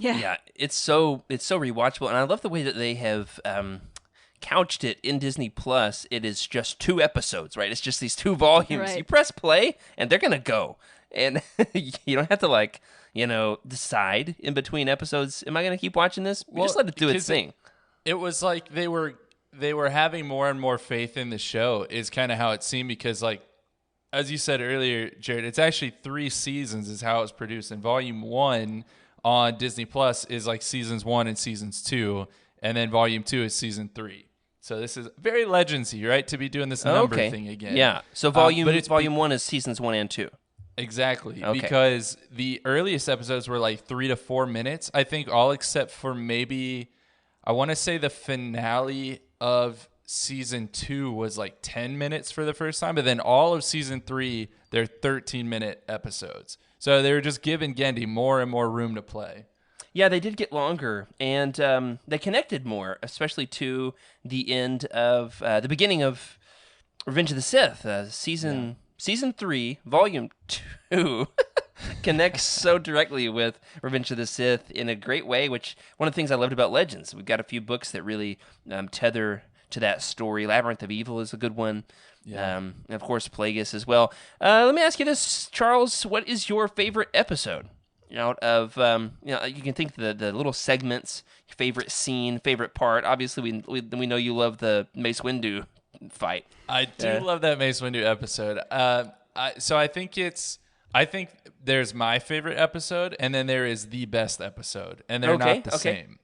Yeah, it's so rewatchable, and I love the way that they have couched it in Disney Plus. It is just 2 episodes, right? It's just these 2 volumes. Right. You press play, and they're gonna go, and you don't have to decide in between episodes. Am I gonna keep watching this? You just let it do its thing. It was like they were having more and more faith in the show. Is kind of how it seemed because, like, as you said earlier, Jared, it's actually 3 seasons is how it was produced, and Volume 1 on Disney Plus is like seasons 1 and seasons 2, and then Volume 2 is season 3. So this is very Legendsy, right? To be doing this number thing again. Yeah. So Volume 1 is seasons 1 and 2. Exactly. Okay. Because the earliest episodes were like 3 to 4 minutes, I think, all except for maybe, I want to say the finale of season 2 was like 10 minutes for the first time, but then all of season 3, they're 13-minute episodes. So they were just giving Genndy more and more room to play. Yeah, they did get longer, and they connected more, especially to the end of the beginning of Revenge of the Sith. Season 3, Volume 2 connects so directly with Revenge of the Sith in a great way, which one of the things I loved about Legends. We've got a few books that really tether to that story. Labyrinth of Evil is a good one. Yeah. And of course, Plagueis as well. Let me ask you this, Charles. What is your favorite episode? Out of, you can think the little segments, your favorite scene, favorite part. Obviously, we know you love the Mace Windu fight. I do love that Mace Windu episode. So I think there's my favorite episode, and then there is the best episode, and they're not the same.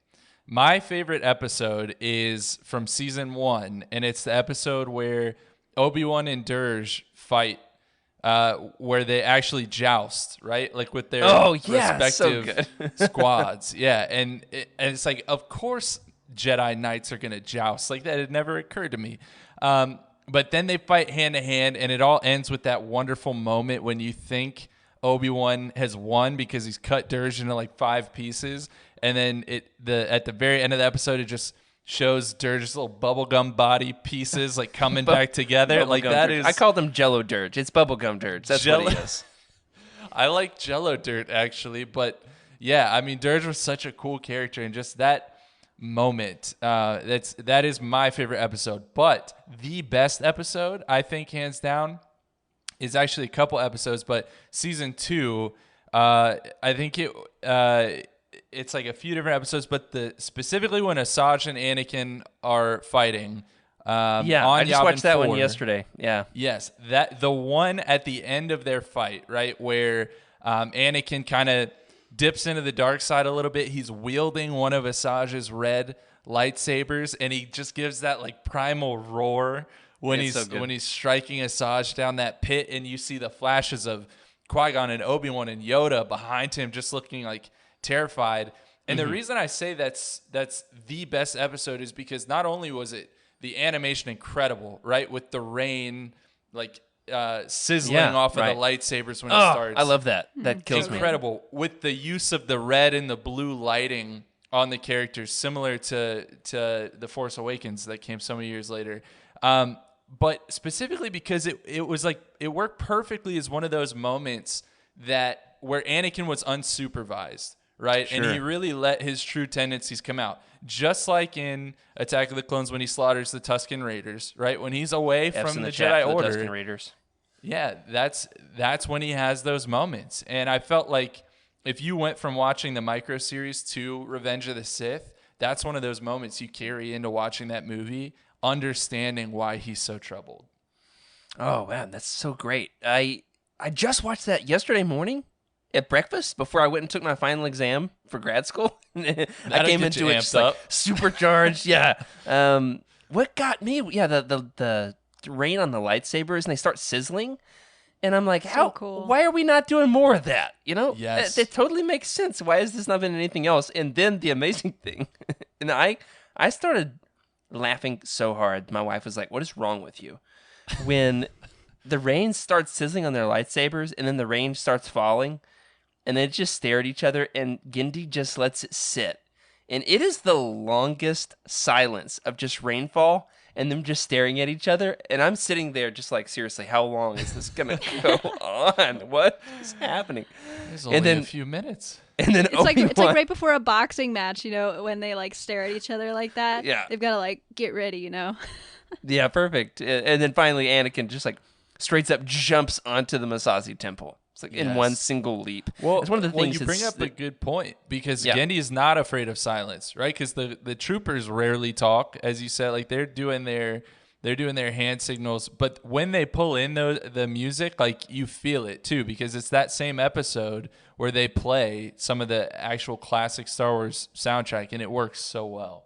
My favorite episode is from season 1, and it's the episode where Obi-Wan and Dirge fight, where they actually joust, right? Like with their respective squads. Yeah, and it's like, of course Jedi Knights are going to joust. Like, that had never occurred to me. But then they fight hand to hand, and it all ends with that wonderful moment when you think Obi-Wan has won because he's cut Dirge into like 5 pieces, and then at the very end of the episode, it just shows Dirge's little bubblegum body pieces like coming back together. Like that Dirge. is, I call them Jello Dirge. It's bubblegum Dirge. That's what he is. I like Jello Dirt actually, but yeah, I mean Dirge was such a cool character, and just that moment. That is my favorite episode. But the best episode, I think, hands down, is actually a couple episodes. But season 2, I think it's like a few different episodes. But specifically when Asajj and Anakin are fighting. Yeah, on I just Yavin watched that 4. one yesterday. Yeah. Yes, that the one at the end of their fight, right, where Anakin kind of dips into the dark side a little bit. He's wielding one of Asajj's red lightsabers, and he just gives that like primal roar when he's striking Asajj down that pit, and you see the flashes of Qui-Gon and Obi-Wan and Yoda behind him, just looking like terrified. And the reason I say that's the best episode is because not only was it the animation incredible, right? With the rain, like sizzling off of the lightsabers when it starts. I love that. That kills me. Incredible. With the use of the red and the blue lighting on the characters, similar to The Force Awakens that came so many years later. But specifically because it was like, it worked perfectly as one of those moments where Anakin was unsupervised, right? Sure. And he really let his true tendencies come out. Just like in Attack of the Clones when he slaughters the Tusken Raiders, right? When he's away from the Jedi Order. The Tusken Raiders. Yeah, that's when he has those moments. And I felt like if you went from watching the micro series to Revenge of the Sith, that's one of those moments you carry into watching that movie, understanding why he's so troubled. Oh, man, that's so great. I just watched that yesterday morning at breakfast before I went and took my final exam for grad school. I came into it just like supercharged. Yeah. What got me? Yeah, the rain on the lightsabers and they start sizzling, and I'm like, how? Cool. Why are we not doing more of that? You know, yes, it totally makes sense. Why is this not in anything else? And then the amazing thing, and I started laughing so hard. My wife was like, "What is wrong with you?" When the rain starts sizzling on their lightsabers, and then the rain starts falling. And they just stare at each other, and Genndy just lets it sit. And it is the longest silence of just rainfall and them just staring at each other. And I'm sitting there just like, seriously, how long is this going to go on? What is happening? It's only a few minutes. And then it's like right before a boxing match, you know, when they like stare at each other like that. Yeah. They've got to like get ready, you know. Yeah, perfect. And then finally Anakin just like straight up jumps onto the Masazi temple. It's like in one single leap. Well, it's one of the things. You bring up a good point because Genndy is not afraid of silence, right? Because the troopers rarely talk, as you said. Like they're doing their hand signals, but when they pull in the music, like you feel it too, because it's that same episode where they play some of the actual classic Star Wars soundtrack, and it works so well.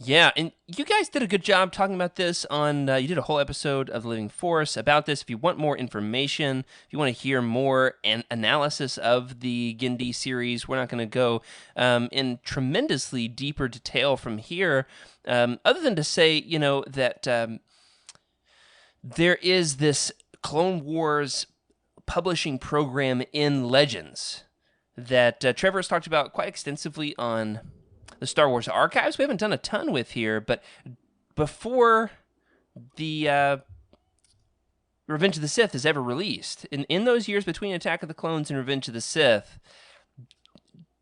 Yeah, and you guys did a good job talking about this on, you did a whole episode of The Living Force about this. If you want more information, if you want to hear more analysis of the Genndy series, we're not going to go in tremendously deeper detail from here, other than to say, you know, that there is this Clone Wars publishing program in Legends that Trevor has talked about quite extensively on the Star Wars archives. We haven't done a ton with here, but before the Revenge of the Sith is ever released, in those years between Attack of the Clones and Revenge of the Sith,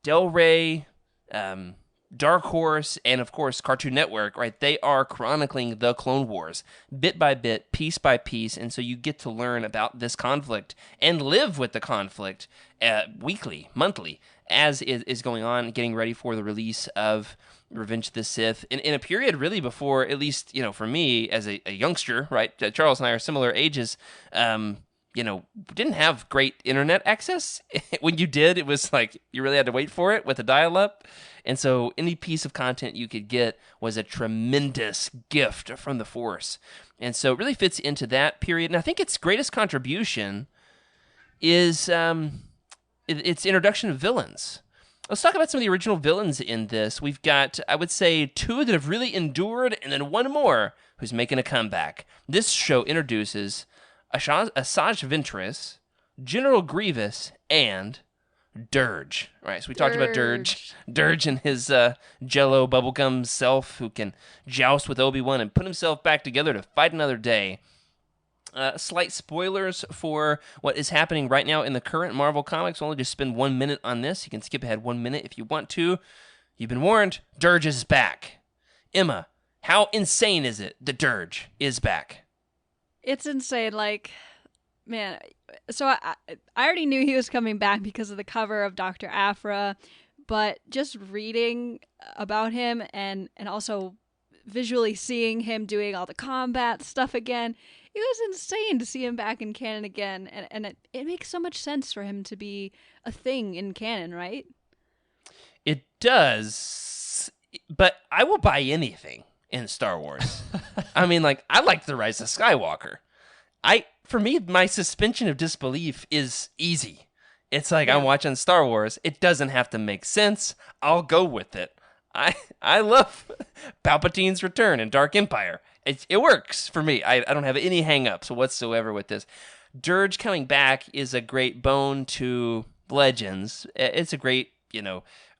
Del Rey, Dark Horse, and of course Cartoon Network, right? They are chronicling the Clone Wars bit by bit, piece by piece, and so you get to learn about this conflict and live with the conflict weekly, monthly, as is going on, getting ready for the release of Revenge of the Sith in a period really before, at least, you know, for me as a youngster, right? Charles and I are similar ages. You know, didn't have great internet access. When you did, it was like you really had to wait for it with a dial-up. And so any piece of content you could get was a tremendous gift from the Force. And so it really fits into that period. And I think its greatest contribution is its introduction of villains. Let's talk about some of the original villains in this. We've got, I would say, 2 that have really endured, and then 1 more who's making a comeback. This show introduces Asajj Ventress, General Grievous, and Dirge. All right, so we talked about Dirge. Dirge and his jello bubblegum self who can joust with Obi-Wan and put himself back together to fight another day. Slight spoilers for what is happening right now in the current Marvel Comics. We'll only just spend 1 minute on this. You can skip ahead 1 minute if you want to. You've been warned. Dirge is back. Emma, how insane is it that Dirge is back? It's insane. Like, man, so I already knew he was coming back because of the cover of Dr. Aphra, but just reading about him and also visually seeing him doing all the combat stuff again, it was insane to see him back in canon again. And it makes so much sense for him to be a thing in canon, right? It does, but I will buy anything in Star Wars. I mean, like, I like The Rise of Skywalker. For me, my suspension of disbelief is easy. It's like I'm watching Star Wars. It doesn't have to make sense. I'll go with it. I love Palpatine's return in Dark Empire. It works for me. I don't have any hang-ups whatsoever with this. Dirge coming back is a great bone to Legends. It's a great,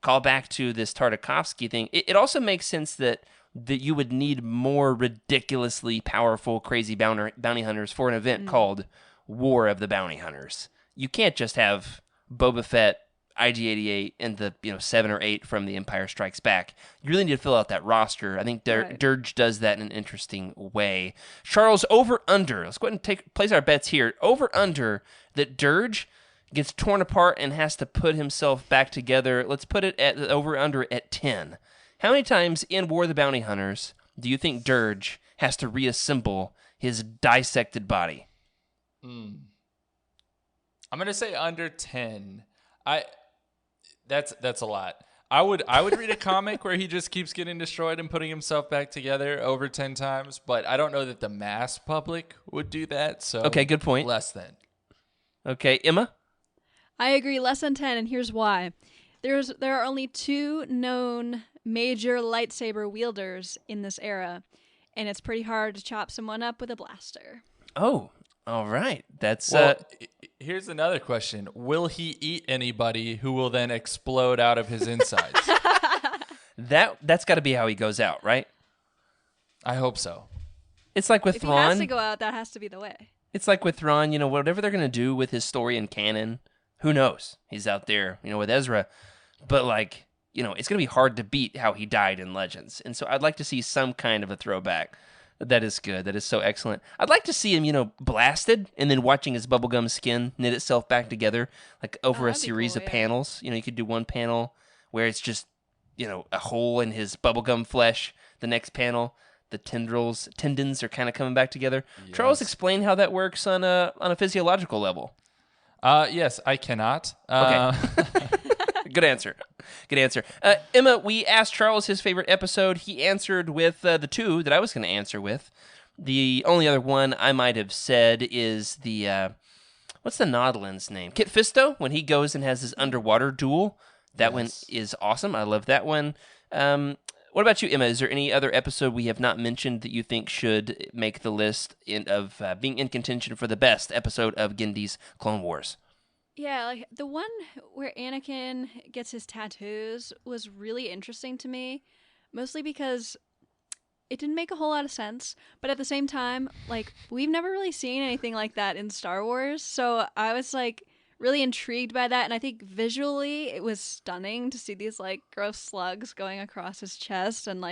call back to this Tartakovsky thing. It also makes sense that you would need more ridiculously powerful, crazy bounty hunters for an event called War of the Bounty Hunters. You can't just have Boba Fett, IG-88, and the 7 or 8 from The Empire Strikes Back. You really need to fill out that roster. I think Dirge does that in an interesting way. Charles, over under. Let's go ahead and place our bets here. Over under that Dirge gets torn apart and has to put himself back together. Let's put it at over under at 10. How many times in War of the Bounty Hunters do you think Dirge has to reassemble his dissected body? I'm gonna say under 10. That's a lot. I would read a comic where he just keeps getting destroyed and putting himself back together over 10 times, but I don't know that the mass public would do that. So okay, good point. Less than. Okay, Emma? I agree, less than 10, and here's why. There are only 2 known major lightsaber wielders in this era, and it's pretty hard to chop someone up with a blaster. Oh, all right. That's here's another question. Will he eat anybody who will then explode out of his insides? That's got to be how he goes out, right? I hope so. It's like with if Thrawn. He has to go out, that has to be the way. It's like with Thrawn, whatever they're going to do with his story in canon, who knows? He's out there, with Ezra. But, it's going to be hard to beat how he died in Legends. And so I'd like to see some kind of a throwback. That is good. That is so excellent. I'd like to see him, blasted, and then watching his bubblegum skin knit itself back together, over a series of panels. You could do one panel where it's just, a hole in his bubblegum flesh. The next panel, the tendons are kind of coming back together. Yes. Charles, explain how that works on a physiological level. Yes, I cannot. Okay. Good answer. Emma, we asked Charles his favorite episode. He answered with the 2 that I was going to answer with. The only other one I might have said is the, what's the Nautolin's name? Kit Fisto, when he goes and has his underwater duel. That one is awesome. I love that one. What about you, Emma? Is there any other episode we have not mentioned that you think should make the list of being in contention for the best episode of Gendy's Clone Wars? Yeah, the one where Anakin gets his tattoos was really interesting to me, mostly because it didn't make a whole lot of sense, but at the same time, we've never really seen anything like that in Star Wars, so I was, really intrigued by that, and I think visually it was stunning to see these, gross slugs going across his chest and,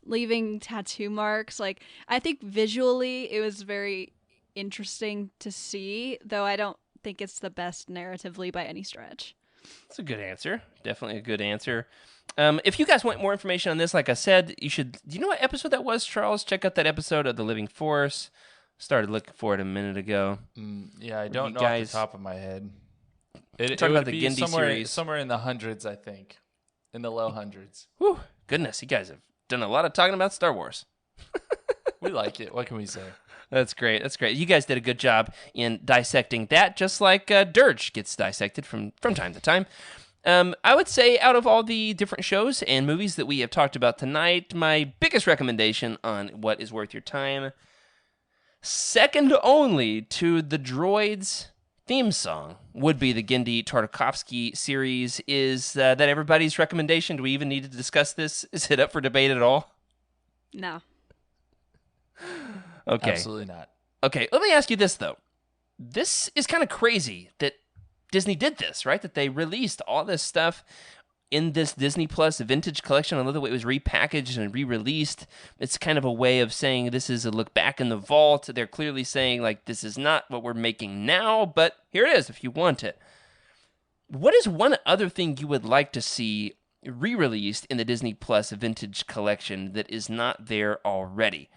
leaving tattoo marks. I think visually it was very interesting to see, though I don't think it's the best narratively by any stretch. That's a good answer. Definitely a good answer. If you guys want more information on this, like I said, you should. Do you know what episode that was, Charles? Check out that episode of The Living Force. Started looking for it a minute ago. Yeah, I don't know off the top of my head. It talk would about the be Gendy series. Somewhere in the hundreds, I think. In the low hundreds. Whew, goodness, you guys have done a lot of talking about Star Wars. We like it. What can we say? That's great. You guys did a good job in dissecting that, just like Dirge gets dissected from time to time. I would say out of all the different shows and movies that we have talked about tonight, my biggest recommendation on what is worth your time, second only to the Droids theme song, would be the Gendy Tartakovsky series. Is that everybody's recommendation? Do we even need to discuss this? Is it up for debate at all? No. Okay. Absolutely not. Okay, let me ask you this, though. This is kind of crazy that Disney did this, right? That they released all this stuff in this Disney Plus Vintage Collection. I love the way it was repackaged and re-released. It's kind of a way of saying this is a look back in the vault. They're clearly saying, like, this is not what we're making now, but here it is if you want it. What is one other thing you would like to see re-released in the Disney Plus Vintage Collection that is not there already?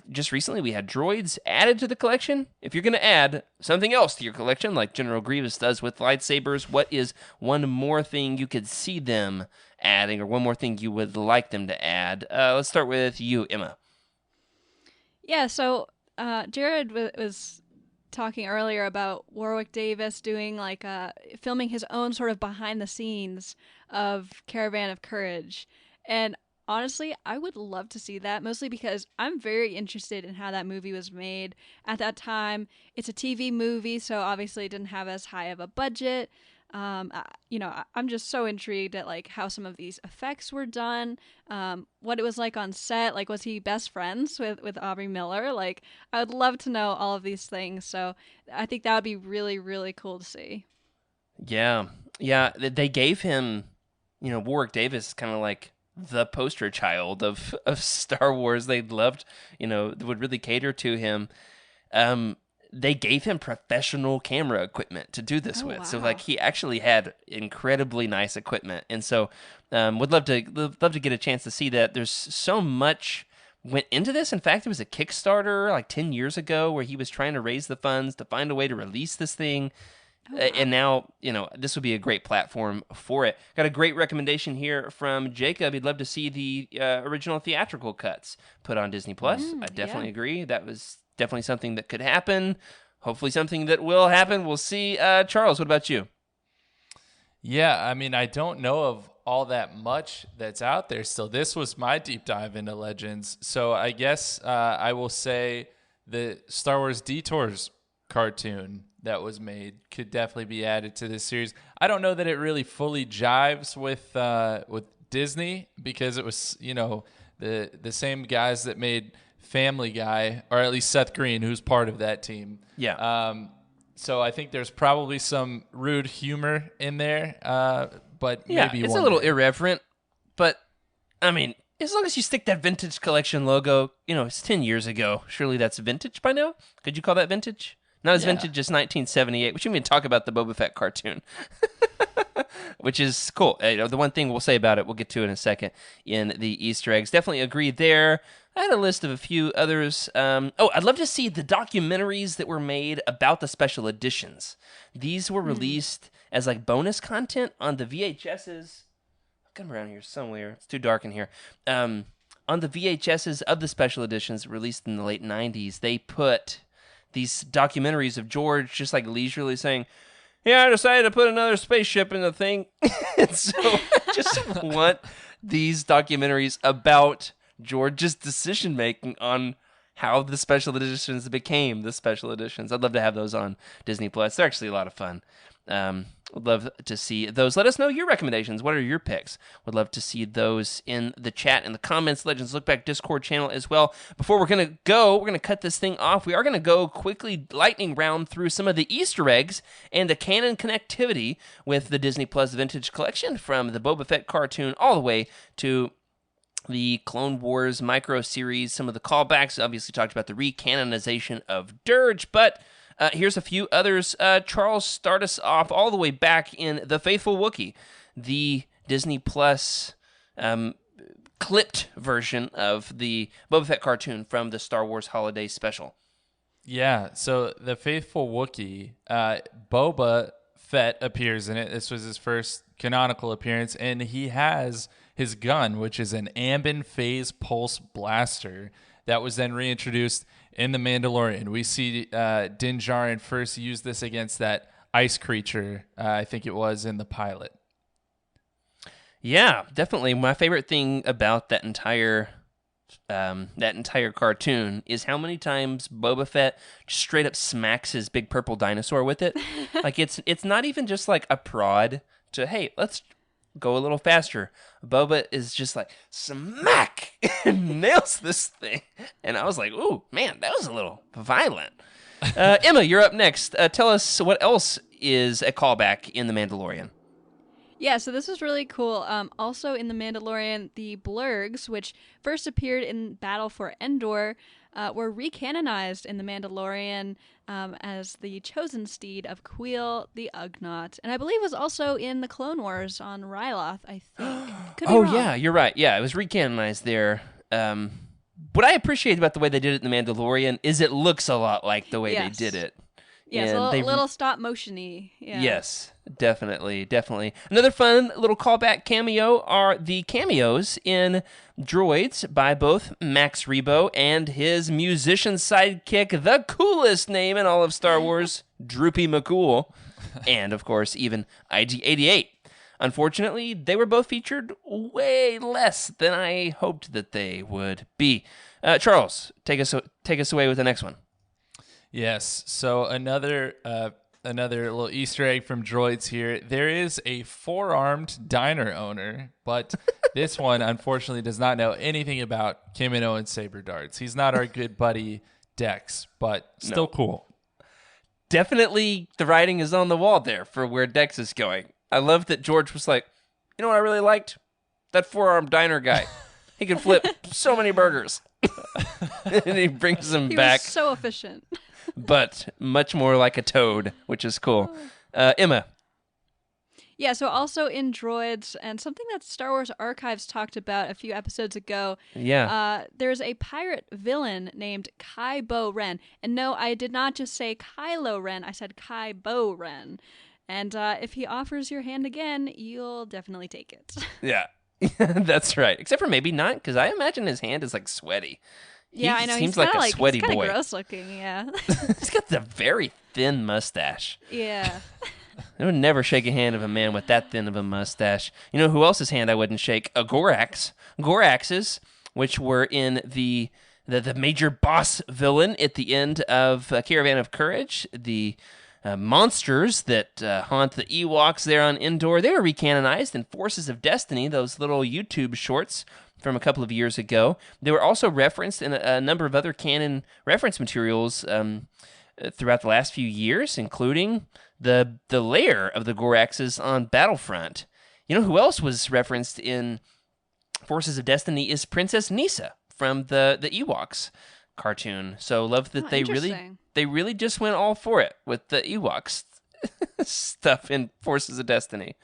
Just recently, we had droids added to the collection. If you're going to add something else to your collection, like General Grievous does with lightsabers, what is one more thing you could see them adding, or one more thing you would like them to add? Let's start with you, Emma. Yeah, so Jared was talking earlier about Warwick Davis doing like filming his own sort of behind the scenes of Caravan of Courage. And honestly, I would love to see that, mostly because I'm very interested in how that movie was made at that time. It's a TV movie, so obviously it didn't have as high of a budget. I'm just so intrigued at like how some of these effects were done, what it was like on set. Like, was he best friends with Aubrey Miller? Like, I would love to know all of these things. So I think that would be really, really cool to see. Yeah. They gave him, Warwick Davis kind of like the poster child of Star Wars. They loved, would really cater to him. They gave him professional camera equipment to do this with. Wow. So like he actually had incredibly nice equipment. And so would love to get a chance to see that. There's so much went into this. In fact, there was a Kickstarter like 10 years ago where he was trying to raise the funds to find a way to release this thing. Oh, wow. And now, this would be a great platform for it. Got a great recommendation here from Jacob. He'd love to see the original theatrical cuts put on Disney Plus. I definitely agree. That was definitely something that could happen. Hopefully something that will happen. We'll see. Charles, what about you? Yeah, I mean, I don't know of all that much that's out there still. This was my deep dive into Legends. So I guess I will say the Star Wars Detours cartoon that was made could definitely be added to this series. I don't know that it really fully jives with Disney, because it was, the same guys that made Family Guy, or at least Seth Green, who's part of that team. Yeah. So I think there's probably some rude humor in there, but maybe it's a little irreverent. But I mean, as long as you stick that Vintage Collection logo, it's 10 years ago. Surely that's vintage by now. Could you call that vintage? Not as vintage as 1978. We shouldn't even talk about the Boba Fett cartoon, which is cool. The one thing we'll say about it, we'll get to in a second, in the Easter eggs. Definitely agree there. I had a list of a few others. I'd love to see the documentaries that were made about the special editions. These were released as like bonus content on the VHSs. I'll come around here somewhere. It's too dark in here. On the VHSs of the special editions released in the late 90s, they put these documentaries of George just like leisurely saying, "Yeah, I decided to put another spaceship in the thing." And so I just want these documentaries about George's decision making on how the special editions became the special editions. I'd love to have those on Disney Plus. They're actually a lot of fun. Would love to see those. Let us know your recommendations. What are your picks? Would love to see those in the chat, in the comments, Legends Look Back Discord channel as well. Before we're going to cut this thing off. We are going to go quickly lightning round through some of the Easter eggs and the canon connectivity with the Disney Plus Vintage Collection, from the Boba Fett cartoon all the way to the Clone Wars micro series. Some of the callbacks, obviously talked about the recanonization of Dirge, but here's a few others. Charles, start us off all the way back in The Faithful Wookiee, the Disney Plus clipped version of the Boba Fett cartoon from the Star Wars Holiday Special. Yeah, so The Faithful Wookiee, Boba Fett appears in it. This was his first canonical appearance, and he has his gun, which is an Ambin Phase Pulse Blaster, that was then reintroduced in The Mandalorian. We see Din Djarin first use this against that ice creature, I think it was, in the pilot. Yeah, definitely. My favorite thing about that entire cartoon is how many times Boba Fett just straight up smacks his big purple dinosaur with it. Like it's not even just like a prod to, hey, let's go a little faster. Boba is just like, smack, and nails this thing. And I was like, ooh, man, that was a little violent. Emma, you're up next. Tell us what else is a callback in The Mandalorian. Yeah, so this was really cool. Also in The Mandalorian, the Blurgs, which first appeared in Battle for Endor, were recanonized in The Mandalorian as the chosen steed of Queel the Ugnaught. And I believe was also in the Clone Wars on Ryloth, I think. Could be wrong. Yeah, you're right. Yeah, it was recanonized there. What I appreciate about the way they did it in The Mandalorian is it looks a lot like the way they did it. Yes, And a little stop motion-y. Yeah. Yes, definitely. Another fun little callback cameo are the cameos in Droids by both Max Rebo and his musician sidekick, the coolest name in all of Star Wars, Droopy McCool, and, of course, even IG-88. Unfortunately, they were both featured way less than I hoped that they would be. Charles, take us away with the next one. Yes. So another little Easter egg from Droids here. There is a 4-armed diner owner, but this one unfortunately does not know anything about Kamino and Saber Darts. He's not our good buddy Dex, but still cool. Definitely the writing is on the wall there for where Dex is going. I love that George was like, you know what I really liked? That 4-armed diner guy. He can flip so many burgers. And he brings them back. He was so efficient. But much more like a toad, which is cool. Emma. Yeah, so also in Droids, and something that Star Wars Archives talked about a few episodes ago, there's a pirate villain named Kybo Ren. And no, I did not just say Kylo Ren, I said Kybo Ren. And if he offers your hand again, you'll definitely take it. Yeah, that's right. Except for maybe not, because I imagine his hand is like sweaty. Yeah, I know. Seems he's like a sweaty he's boy. Gross looking, yeah. He's got the very thin mustache. Yeah. I would never shake a hand of a man with that thin of a mustache. You know who else's hand I wouldn't shake? A Gorax. Goraxes, which were in the major boss villain at the end of Caravan of Courage, the monsters that haunt the Ewoks there on Endor. They were recanonized in Forces of Destiny, those little YouTube shorts from a couple of years ago. They were also referenced in a number of other canon reference materials throughout the last few years, including the lair of the Goraxes on Battlefront. You know who else was referenced in Forces of Destiny is Princess Nisa from the Ewoks cartoon. So love that they really just went all for it with the Ewoks stuff in Forces of Destiny.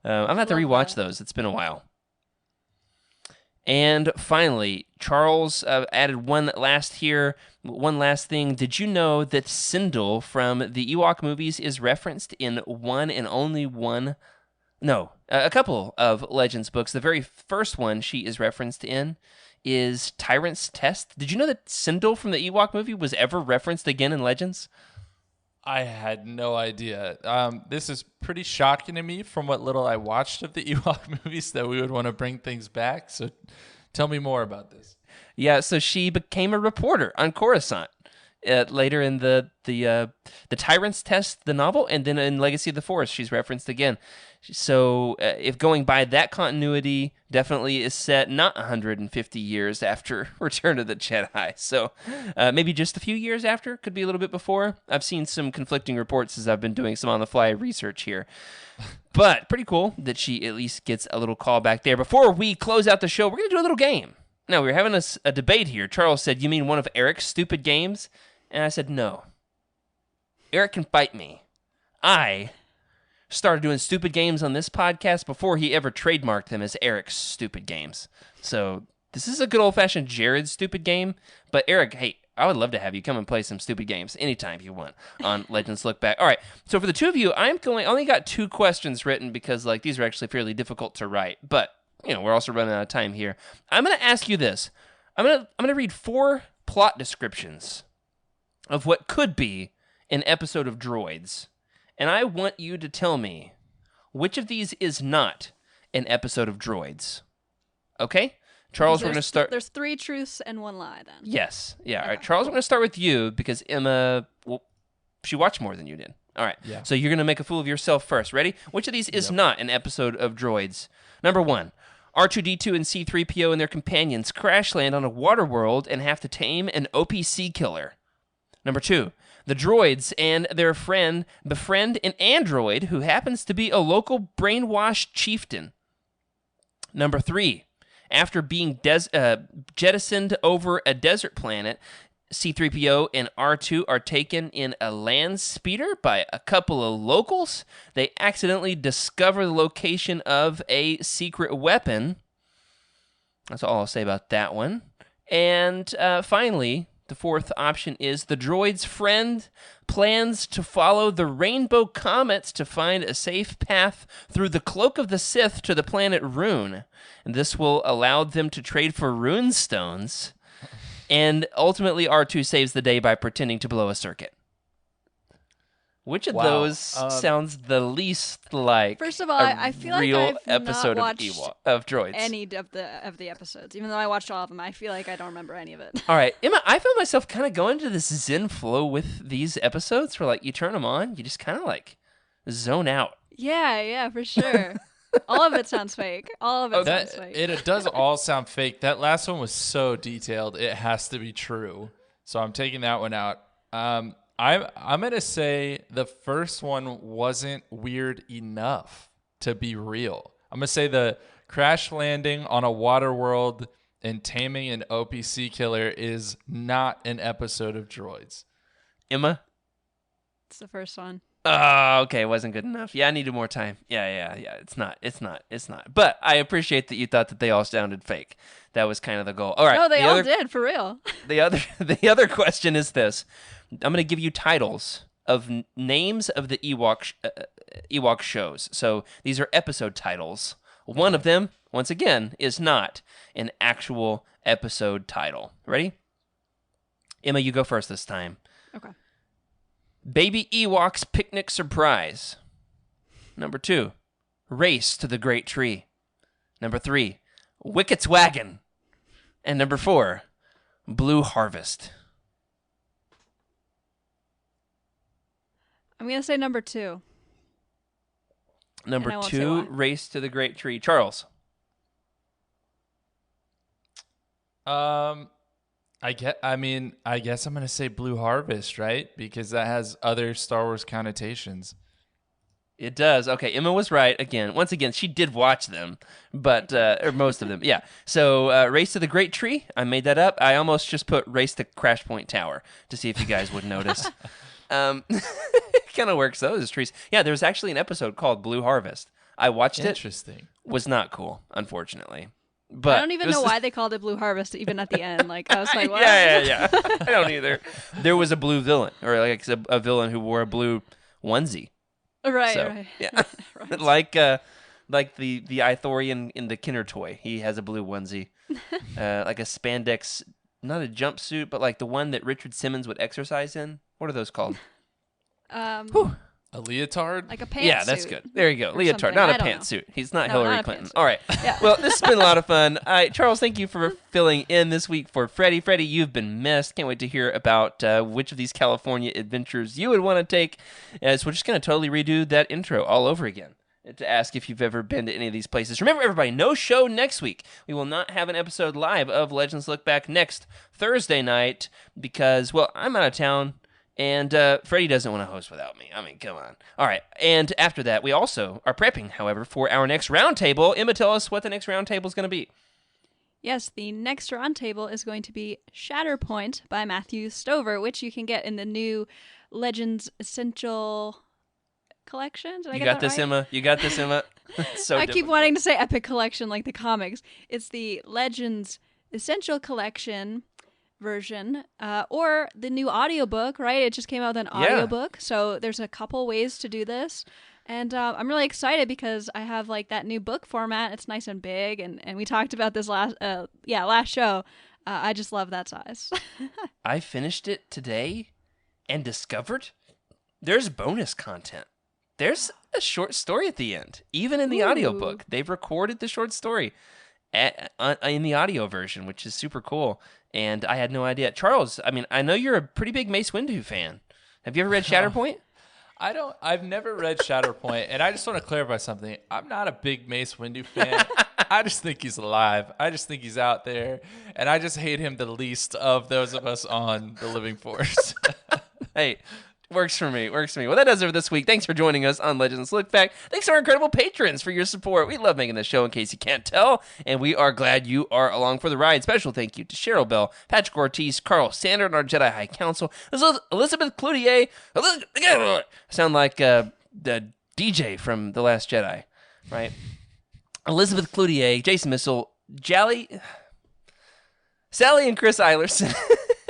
I'm gonna have to rewatch those. It's been a while. And finally, Charles added one last thing. Did you know that Sindel from the Ewok movies is referenced in a couple of Legends books? The very first one she is referenced in is Tyrant's Test. Did you know that Sindel from the Ewok movie was ever referenced again in Legends? I had no idea. This is pretty shocking to me from what little I watched of the Ewok movies that we would want to bring things back. So tell me more about this. Yeah, so she became a reporter on Coruscant later in the Tyrant's Test, the novel, and then in Legacy of the Force, she's referenced again. So if going by that continuity, definitely is set not 150 years after Return of the Jedi. So maybe just a few years after, could be a little bit before. I've seen some conflicting reports as I've been doing some on-the-fly research here. But pretty cool that she at least gets a little call back there. Before we close out the show, we're going to do a little game. Now, we were having a debate here. Charles said, you mean one of Eric's stupid games? And I said, no. Eric can fight me. I started doing stupid games on this podcast before he ever trademarked them as Eric's stupid games. So this is a good old-fashioned Jared's stupid game. But Eric, hey, I would love to have you come and play some stupid games anytime you want on Legends Look Back. All right, so for the two of you, I only got 2 questions written because these are actually fairly difficult to write. But we're also running out of time here. I'm going to ask you this. I'm going to read 4 plot descriptions of what could be an episode of Droids. And I want you to tell me which of these is not an episode of Droids. Okay? Charles, we're going to start. There's 3 truths and 1 lie then. Yes. Yeah. All right. Charles, we're going to start with you because Emma, she watched more than you did. All right. Yeah. So you're going to make a fool of yourself first. Ready? Which of these is not an episode of Droids? Number 1. R2-D2 and C-3PO and their companions crash land on a water world and have to tame an OPC killer. Number 2. The droids and their friend befriend an android who happens to be a local brainwashed chieftain. Number 3, after being jettisoned over a desert planet, C-3PO and R2 are taken in a land speeder by a couple of locals. They accidentally discover the location of a secret weapon. That's all I'll say about that one. And finally, the fourth option is the droid's friend plans to follow the rainbow comets to find a safe path through the cloak of the Sith to the planet Rune. And this will allow them to trade for rune stones. And ultimately, R2 saves the day by pretending to blow a circuit. Which of those sounds the least like First of all, I feel like real I've episode not watched of droids? any of the episodes. Even though I watched all of them, I feel like I don't remember any of it. All right, Emma, I found myself kind of going into this zen flow with these episodes where, like, you turn them on, you just kind of, like, zone out. Yeah, for sure. All of it sounds fake. All of it sounds fake. It does all sound fake. That last one was so detailed, it has to be true. So I'm taking that one out. I'm gonna say the first one wasn't weird enough to be real. I'm gonna say the crash landing on a water world and taming an OPC killer is not an episode of Droids. Emma? It's the first one. Oh, okay, it wasn't good enough. Yeah, I needed more time. Yeah, it's not. But I appreciate that you thought that they all sounded fake. That was kind of the goal. All right. No, they all did, for real. The other question is this. I'm going to give you titles of names of the Ewok shows. So these are episode titles. One of them, once again, is not an actual episode title. Ready? Emma, you go first this time. Okay. Baby Ewok's Picnic Surprise. Number 2, Race to the Great Tree. Number 3, Wicket's Wagon. And number 4, Blue Harvest. I'm going to say number 2. Number 2, Race to the Great Tree. Charles. I guess I'm gonna say Blue Harvest, right? Because that has other Star Wars connotations. It does. Okay, Emma was right again. Once again, she did watch them, but or most of them. Yeah. So, Race to the Great Tree. I made that up. I almost just put Race to Crash Point Tower to see if you guys would notice. It kind of works though. Those trees. Yeah, there was actually an episode called Blue Harvest. I watched it. Interesting. Was not cool, unfortunately. But I don't even know why they called it Blue Harvest, even at the end. Like, I was like, what? Yeah. I don't either. There was a blue villain, or like a villain who wore a blue onesie. Right. Yeah. Right. like the Ithorian in the Kinder toy. He has a blue onesie. Like a spandex, not a jumpsuit, but like the one that Richard Simmons would exercise in. What are those called? A leotard? Like a pantsuit. Yeah, that's good. There you go. Leotard, something. not I a don't know. pantsuit. He's not No, Hillary not a Clinton. pantsuit. All right. Yeah. Well, this has been a lot of fun. Charles, thank you for filling in this week for Freddie. Freddie, you've been missed. Can't wait to hear about which of these California adventures you would want to take. So we're just going to totally redo that intro all over again to ask if you've ever been to any of these places. Remember, everybody, no show next week. We will not have an episode live of Legends Look Back next Thursday night because, well, I'm out of town. And Freddie doesn't want to host without me. I mean, come on. All right. And after that, we also are prepping, however, for our next roundtable. Emma, tell us what the next roundtable is going to be. Yes, the next roundtable is going to be Shatterpoint by Matthew Stover, which you can get in the new Legends Essential Collection. Did I You get got that this, right? Emma. You got this, Emma. So I keep difficult. wanting to say Epic Collection like the comics. It's the Legends Essential Collection version, or the new audiobook, right? It just came out with an audiobook. So there's a couple ways to do this. And I'm really excited because I have like that new book format. It's nice and big. And we talked about this last show. I just love that size. I finished it today and discovered there's bonus content. There's a short story at the end. Even in the audiobook, they've recorded the short story in the audio version, which is super cool. And I had no idea. Charles, I mean, I know you're a pretty big Mace Windu fan. Have you ever read Shatterpoint? I've never read Shatterpoint, and I just want to clarify something. I'm not a big Mace Windu fan. I just think he's alive. I just think he's out there, and I just hate him the least of those of us on the Living Force. Hey, works for me. Well, that does it for this week. Thanks for joining us on Legends Look Back. Thanks to our incredible patrons for your support. We love making this show, in case you can't tell, and we are glad you are along for the ride. Special thank you to Cheryl Bell, Patrick Ortiz, Carl Sander, and our Jedi High Council, Elizabeth Cloutier. I sound like the DJ from The Last Jedi, right? Elizabeth Cloutier, Jason Missile, Sally and Chris Eilerson,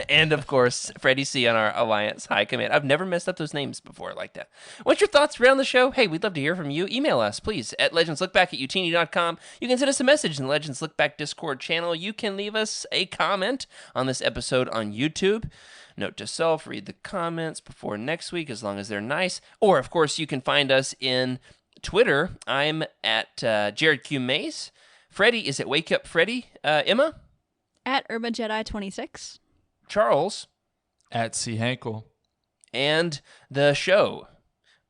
and of course, Freddie C on our Alliance High Command. I've never messed up those names before like that. What's your thoughts around the show? Hey, we'd love to hear from you. Email us, please, at legendslookback@utini.com. You can send us a message in the Legends Look Back Discord channel. You can leave us a comment on this episode on YouTube. Note to self, read the comments before next week, as long as they're nice. Or, of course, you can find us in Twitter. I'm at Jared Q. Mace. Freddie is at Wake Up Freddie. Emma? At Urban Jedi 26. Charles? At C. Hankel. And the show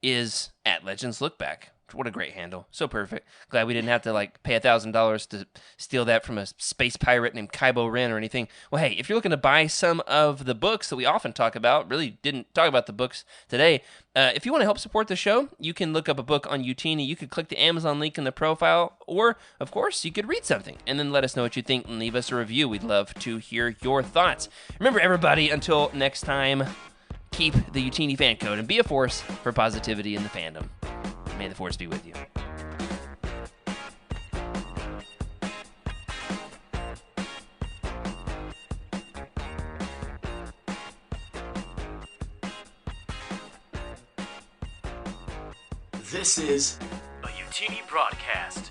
is at Legends Look Back. What a great handle. So perfect. Glad we didn't have to pay $1,000 to steal that from a space pirate named Kybo Ren or anything. Well, hey, if you're looking to buy some of the books that we often talk about, really didn't talk about the books today, if you want to help support the show, you can look up a book on Utini. You could click the Amazon link in the profile, or, of course, you could read something and then let us know what you think and leave us a review. We'd love to hear your thoughts. Remember, everybody, until next time, keep the Utini fan code and be a force for positivity in the fandom. May the force be with you. This is a Utini broadcast.